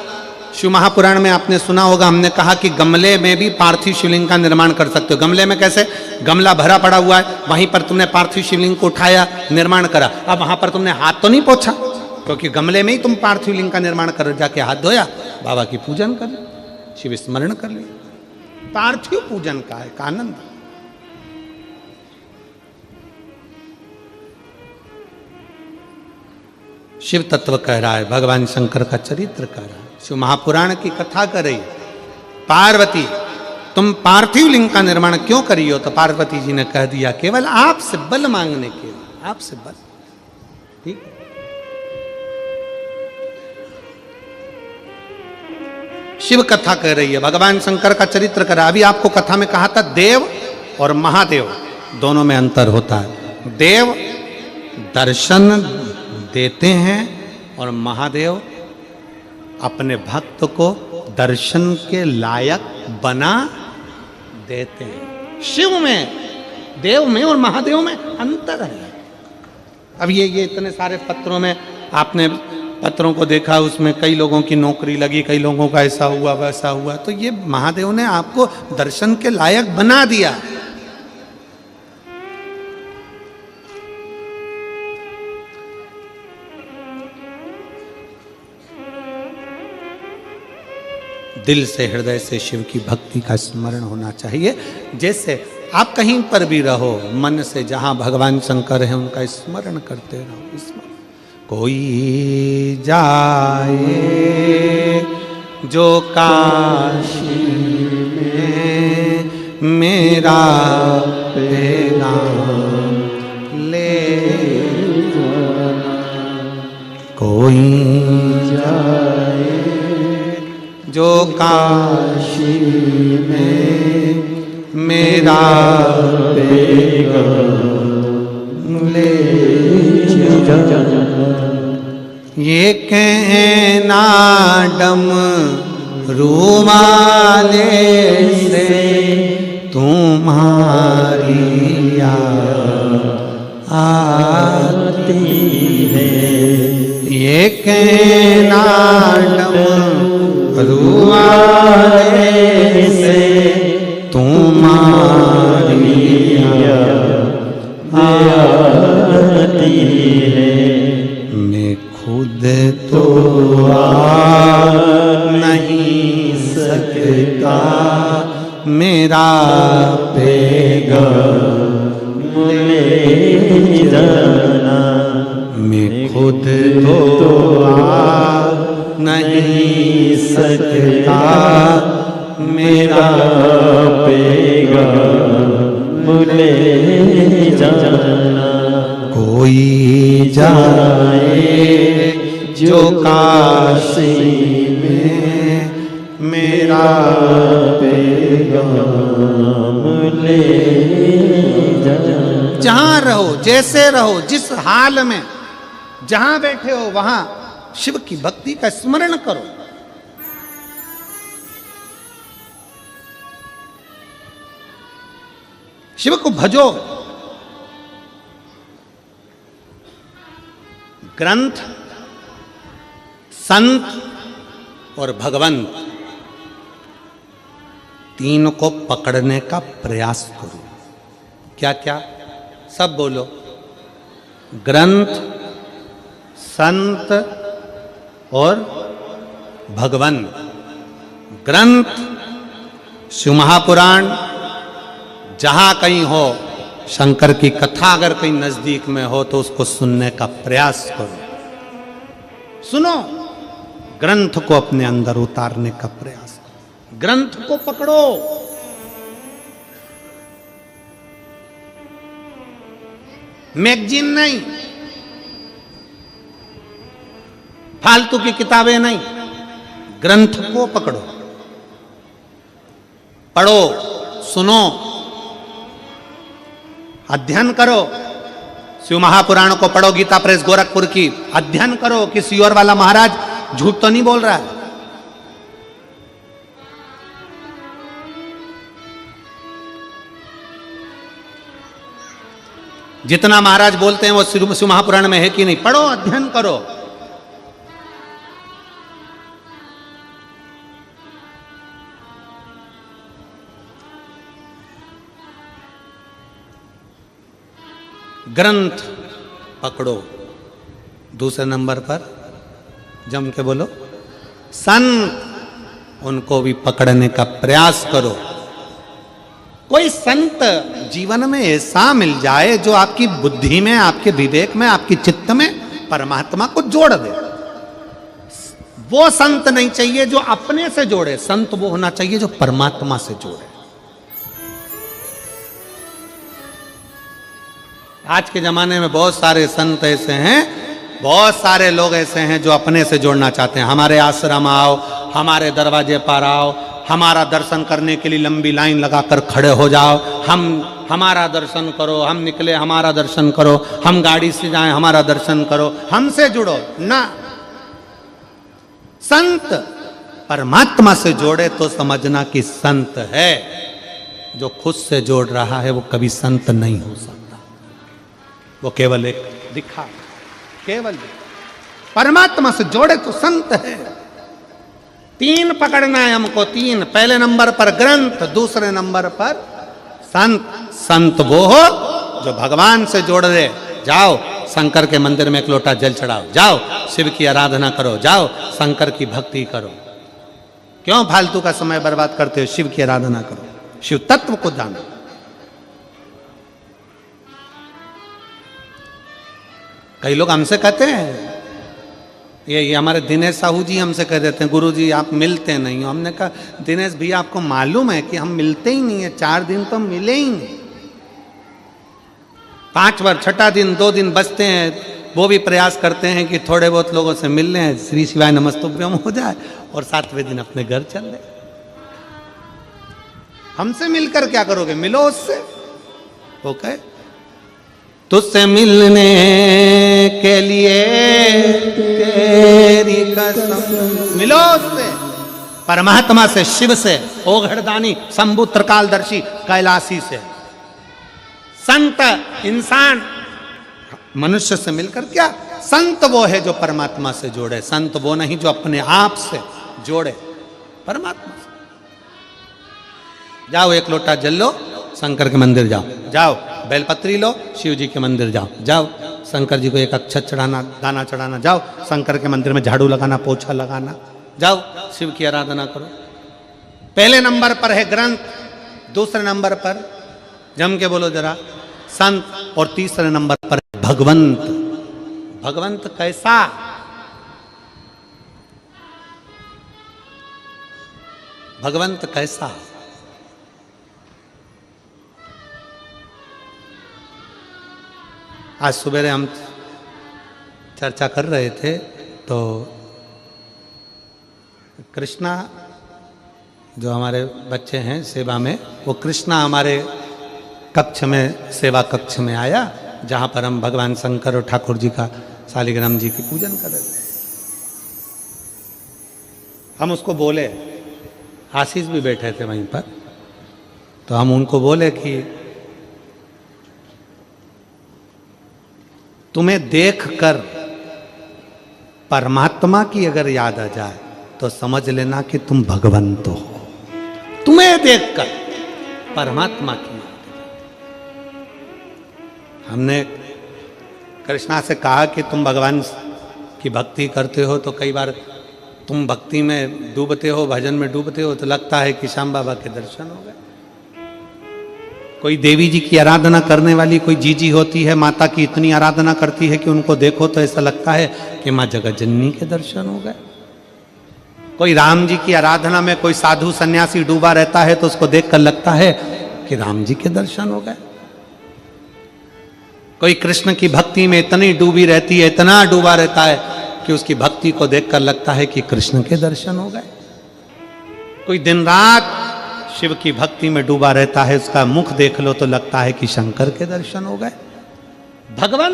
A: शिव महापुराण में आपने सुना होगा, हमने कहा कि गमले में भी पार्थिव शिवलिंग का निर्माण कर सकते हो। गमले में कैसे? गमला भरा पड़ा हुआ है, वहीं पर तुमने पार्थिव शिवलिंग को उठाया, निर्माण करा। अब वहां पर तुमने हाथ तो नहीं पोंछा, क्योंकि गमले में ही तुम पार्थिव लिंग का निर्माण कर, जाके हाथ धोया, बाबा की पूजन कर, शिव स्मरण कर लिया। पार्थिव पूजन का एक आनंद। शिव तत्व कह रहा है, भगवान शंकर का चरित्र कह रहा है, शिव महापुराण की कथा कर रही है। पार्वती, तुम पार्थिव लिंग का निर्माण क्यों करी हो? तो पार्वती जी ने कह दिया, केवल आपसे बल मांगने के लिए, आपसे बल। ठीक है, शिव कथा कह रही है, भगवान शंकर का चरित्र कर रहा है। अभी आपको कथा में कहा था देव और महादेव, दोनों में अंतर होता है। देव दर्शन देते हैं और महादेव अपने भक्त को दर्शन के लायक बना देते हैं। शिव में, देव में और महादेव में अंतर है। अब ये इतने सारे पत्रों में आपने पत्रों को देखा, उसमें कई लोगों की नौकरी लगी, कई लोगों का ऐसा हुआ वैसा हुआ, तो ये महादेव ने आपको दर्शन के लायक बना दिया। दिल से हृदय से शिव की भक्ति का स्मरण होना चाहिए। जैसे आप कहीं पर भी रहो, मन से जहां भगवान शंकर है उनका स्मरण करते रहो। स्मरण। कोई जाए जो काशी में मेरा पैगाम ले जाना, कोई जाए जो काशी में मेरा पैगाम ले जाना, ये कहना डम रूमाले से तुम्हारी याद आती है, ये कहना डम रूमाले से तुम्हारी याद आती है, मैं खुद तो आ नहीं सकता मेरा पैगाम ले जाना, मैं खुद तो आ नहीं सकता मेरा पैगाम ले जाना, कोई जाए जो काशी में मेरा पैगाम ले जाना। जहां रहो, जैसे रहो, जिस हाल में जहां बैठे हो वहां शिव की भक्ति का स्मरण करो। शिव को भजो। ग्रंथ, संत और भगवंत तीनों को पकड़ने का प्रयास करो। क्या क्या? सब बोलो। ग्रंथ, संत और भगवंत। ग्रंथ, शिव महापुराण, जहां कहीं हो शंकर की कथा अगर कहीं नजदीक में हो तो उसको सुनने का प्रयास करो। सुनो, ग्रंथ को अपने अंदर उतारने का प्रयास करो। ग्रंथ को पकड़ो। मैगजीन नहीं, फालतू की किताबें नहीं, ग्रंथ को पकड़ो, पढ़ो, सुनो, अध्ययन करो। शिव महापुराण को पढ़ो, गीता प्रेस गोरखपुर की, अध्ययन करो कि सियोर वाला महाराज झूठ तो नहीं बोल रहा है। जितना महाराज बोलते हैं वो शिव महापुराण में है कि नहीं, पढ़ो, अध्ययन करो। ग्रंथ पकड़ो। दूसरे नंबर पर जम के बोलो संत, उनको भी पकड़ने का प्रयास करो। कोई संत जीवन में ऐसा मिल जाए जो आपकी बुद्धि में, आपके विवेक में, आपकी चित्त में परमात्मा को जोड़ दे। वो संत नहीं चाहिए जो अपने से जोड़े, संत वो होना चाहिए जो परमात्मा से जोड़े। आज के जमाने में बहुत सारे संत ऐसे हैं, बहुत सारे लोग ऐसे हैं जो अपने से जोड़ना चाहते हैं। हमारे आश्रम आओ, हमारे दरवाजे पर आओ, हमारा दर्शन करने के लिए लंबी लाइन लगाकर खड़े हो जाओ, हम हमारा दर्शन करो, हम निकले हमारा दर्शन करो, हम गाड़ी से जाएं हमारा दर्शन करो, हमसे जुड़ो ना। संत परमात्मा से जोड़े तो समझना कि संत है। जो खुद से जोड़ रहा है वो कभी संत नहीं हो सकता, वो केवल एक दिखा, केवल परमात्मा से जोड़े तो संत है। तीन पकड़ना है हमको, तीन। पहले नंबर पर ग्रंथ, दूसरे नंबर पर संत। संत वो हो जो भगवान से जोड़ दे। जाओ शंकर के मंदिर में एक लोटा जल चढ़ाओ, जाओ शिव की आराधना करो, जाओ शंकर की भक्ति करो। क्यों फालतू का समय बर्बाद करते हो? शिव की आराधना करो, शिव तत्व को जानो। कई लोग हमसे कहते हैं, ये हमारे दिनेश साहू जी हमसे कह देते हैं, गुरु जी आप मिलते नहीं हो। हमने कहा दिनेश भैया आपको मालूम है कि हम मिलते ही नहीं है, 4 दिन तो मिले ही नहीं। 5 बार, छठा दिन 2 दिन बचते हैं, वो भी प्रयास करते हैं कि थोड़े बहुत लोगों से मिल लें, श्री शिवाय नमस्तुभ्यम हो जाए और 7वें दिन अपने घर चल रहे। हमसे मिलकर क्या करोगे? मिलो उससे। ओके, तुझसे मिलने के लिए तेरी कसम। मिलो उससे, परमात्मा से, शिव से, ओघड़दानी शंभु त्रिकालदर्शी कैलाशी से। संत इंसान मनुष्य से मिलकर क्या? संत वो है जो परमात्मा से जोड़े, संत वो नहीं जो अपने आप से जोड़े परमात्मा से। जाओ एक लोटा जल लो, शंकर के मंदिर जाओ, जाओ बेलपत्री लो, शिव जी के मंदिर जाओ, जाओ शंकर जी को एक अक्षत चढ़ाना, दाना चढ़ाना, जाओ शंकर के मंदिर में झाड़ू लगाना, पोछा लगाना, जाओ शिव की आराधना करो। पहले नंबर पर है ग्रंथ, दूसरे नंबर पर जम के बोलो जरा संत, और तीसरे नंबर पर भगवंत। भगवंत कैसा? भगवंत कैसा? आज सुबह हम चर्चा कर रहे थे तो कृष्णा जो हमारे बच्चे हैं सेवा में, वो कृष्णा हमारे कक्ष में, सेवा कक्ष में आया, जहाँ पर हम भगवान शंकर और ठाकुर जी का, शालिग्राम जी की पूजन कर रहे थे। हम उसको बोले, आशीष भी बैठे थे वहीं पर, तो हम उनको बोले कि तुम्हें देखकर परमात्मा की अगर याद आ जाए तो समझ लेना कि तुम भगवंत हो। तुम्हें देखकर परमात्मा की याद। हमने कृष्णा से कहा कि तुम भगवान की भक्ति करते हो तो कई बार तुम भक्ति में डूबते हो, भजन में डूबते हो, तो लगता है कि श्याम बाबा के दर्शन हो गए। कोई देवी जी की आराधना करने वाली कोई जीजी होती है, माता की इतनी आराधना करती है कि उनको देखो तो ऐसा लगता है कि माँ जगत जननी के दर्शन हो गए। कोई राम जी की आराधना में कोई साधु सन्यासी डूबा रहता है तो उसको देखकर लगता है कि राम जी के दर्शन हो गए। कोई कृष्ण की भक्ति में इतनी डूबी रहती है, इतना डूबा रहता है कि उसकी भक्ति को देखकर लगता है कि कृष्ण के दर्शन हो गए। कोई दिन रात शिव की भक्ति में डूबा रहता है, उसका मुख देख लो तो लगता है कि शंकर के दर्शन हो गए। भगवान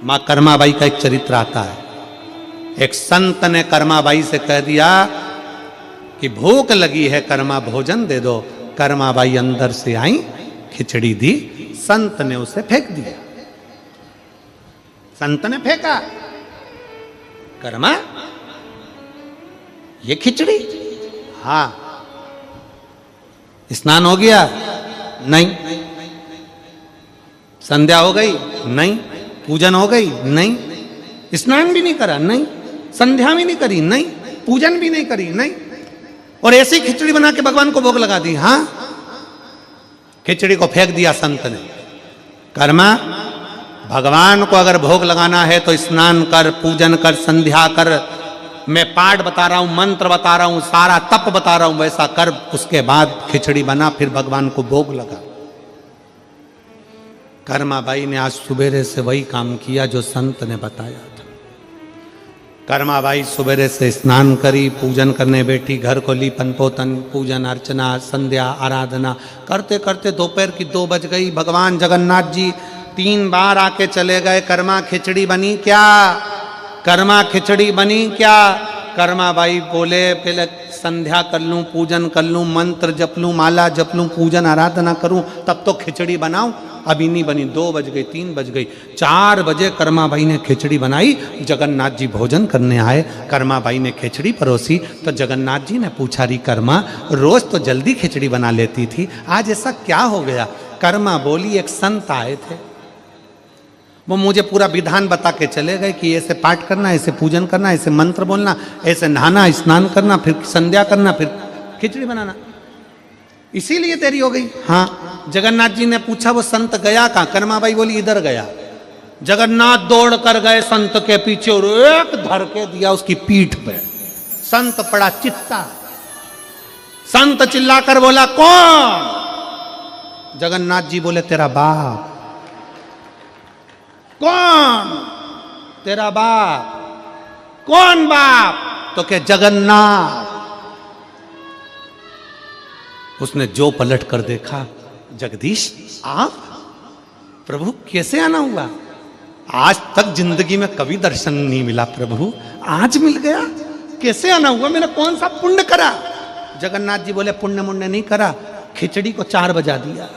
A: मां कर्माबाई का एक चरित्र आता है। एक संत ने कर्माबाई से कह दिया कि भूख लगी है, कर्मा भोजन दे दो। कर्माबाई अंदर से आई, खिचड़ी दी, संत ने उसे फेंक दिया। संत ने फेंका, कर्मा ये खिचड़ी? हाँ। स्नान हो गया? नहीं। संध्या हो गई? नहीं। पूजन हो गई? नहीं। स्नान भी नहीं करा? नहीं। संध्या भी नहीं करी? नहीं। पूजन भी नहीं करी? नहीं। और ऐसी खिचड़ी बना के भगवान को भोग लगा दी? हाँ। खिचड़ी को फेंक दिया संत ने। कर्मा, भगवान को अगर भोग लगाना है तो स्नान कर, पूजन कर, संध्या कर, मैं पाठ बता रहा हूं, मंत्र बता रहा हूं, सारा तप बता रहा हूं, वैसा कर। उसके बाद खिचड़ी बना, फिर भगवान को भोग लगा। कर्माबाई ने आज सुबेरे से वही काम किया जो संत ने बताया था। कर्माबाई सुबेरे से स्नान करी, पूजन करने बैठी, घर को लीपन पोतन, पूजन अर्चना, संध्या आराधना करते करते दोपहर की 2 बज गई। भगवान जगन्नाथ जी 3 बार आके चले गए। कर्मा खिचड़ी बनी क्या? कर्मा खिचड़ी बनी क्या? कर्माबाई बोले पहले संध्या कर लूँ, पूजन कर लूँ, मंत्र जप लूँ, माला जप लूँ, पूजन आराधना करूँ, तब तो खिचड़ी बनाऊँ। अभी नहीं बनी। 2 बज गई, 3 बज गई, 4 बजे कर्माबाई ने खिचड़ी बनाई। जगन्नाथ जी भोजन करने आए। कर्माबाई ने खिचड़ी परोसी तो जगन्नाथ जी ने पूछा, री कर्मा रोज तो जल्दी खिचड़ी बना लेती थी, आज ऐसा क्या हो गया? कर्मा बोली, एक संत आए थे, वो मुझे पूरा विधान बता के चले गए कि ऐसे पाठ करना, ऐसे पूजन करना, ऐसे मंत्र बोलना, ऐसे नहाना, स्नान करना, फिर संध्या करना, फिर खिचड़ी बनाना, इसीलिए देरी हो गई। हाँ। जगन्नाथ जी ने पूछा वो संत गया कहाँ? कर्माबाई बोली इधर गया। जगन्नाथ दौड़ कर गए संत के पीछे और एक धर के दिया उसकी पीठ पे। संत पड़ा चित्ता। संत चिल्लाकर बोला, कौन? जगन्नाथ जी बोले, तेरा बाप। कौन? तेरा बाप। कौन बाप? तो क्या? जगन्नाथ। उसने जो पलट कर देखा, जगदीश आप? प्रभु कैसे आना हुआ? आज तक जिंदगी में कभी दर्शन नहीं मिला प्रभु, आज मिल गया। कैसे आना हुआ? मैंने कौन सा पुण्य करा? जगन्नाथ जी बोले, पुण्य मुण्य नहीं करा, खिचड़ी को 4 बजा दिया।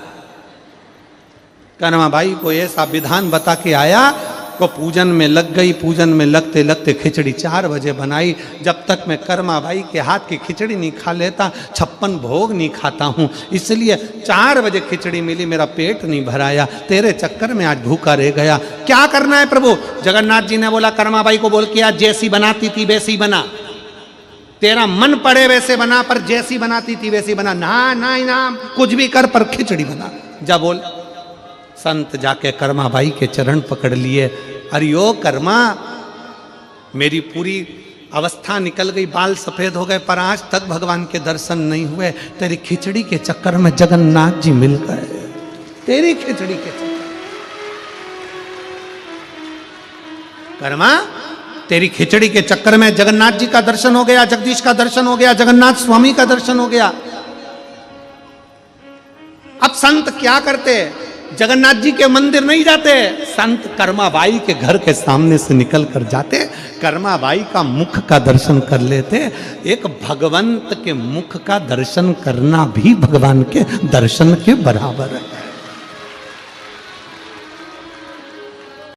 A: कर्माबाई को ऐसा विधान बता के आया, वो पूजन में लग गई। पूजन में लगते लगते खिचड़ी 4 बजे बनाई। जब तक मैं कर्माबाई के हाथ की खिचड़ी नहीं खा लेता, 56 भोग नहीं खाता हूँ, इसलिए 4 बजे खिचड़ी मिली, मेरा पेट नहीं भराया। तेरे चक्कर में आज भूखा रह गया। क्या करना है प्रभु? जगन्नाथ जी ने बोला, कर्माबाई को बोल के आज जैसी बनाती थी वैसी बना, तेरा मन पड़े वैसे बना, पर जैसी बनाती थी वैसी बना। ना इनाम कुछ भी कर, पर खिचड़ी बना। जा बोल। संत जाके कर्माबाई के चरण पकड़ लिए। अरे ओ कर्मा, मेरी पूरी अवस्था निकल गई, बाल सफेद हो गए, पर आज तक भगवान के दर्शन नहीं हुए। तेरी खिचड़ी के चक्कर में जगन्नाथ जी मिल गए। तेरी खिचड़ी के चक्कर। कर्मा, तेरी खिचड़ी के चक्कर में जगन्नाथ जी का दर्शन हो गया, जगदीश का दर्शन हो गया, जगन्नाथ स्वामी का दर्शन हो गया। अब संत क्या करते? जगन्नाथ जी के मंदिर नहीं जाते, संत कर्माबाई के घर के सामने से निकल कर जाते, कर्माबाई का मुख का दर्शन कर लेते। एक भगवंत के मुख का दर्शन करना भी भगवान के दर्शन के बराबर है।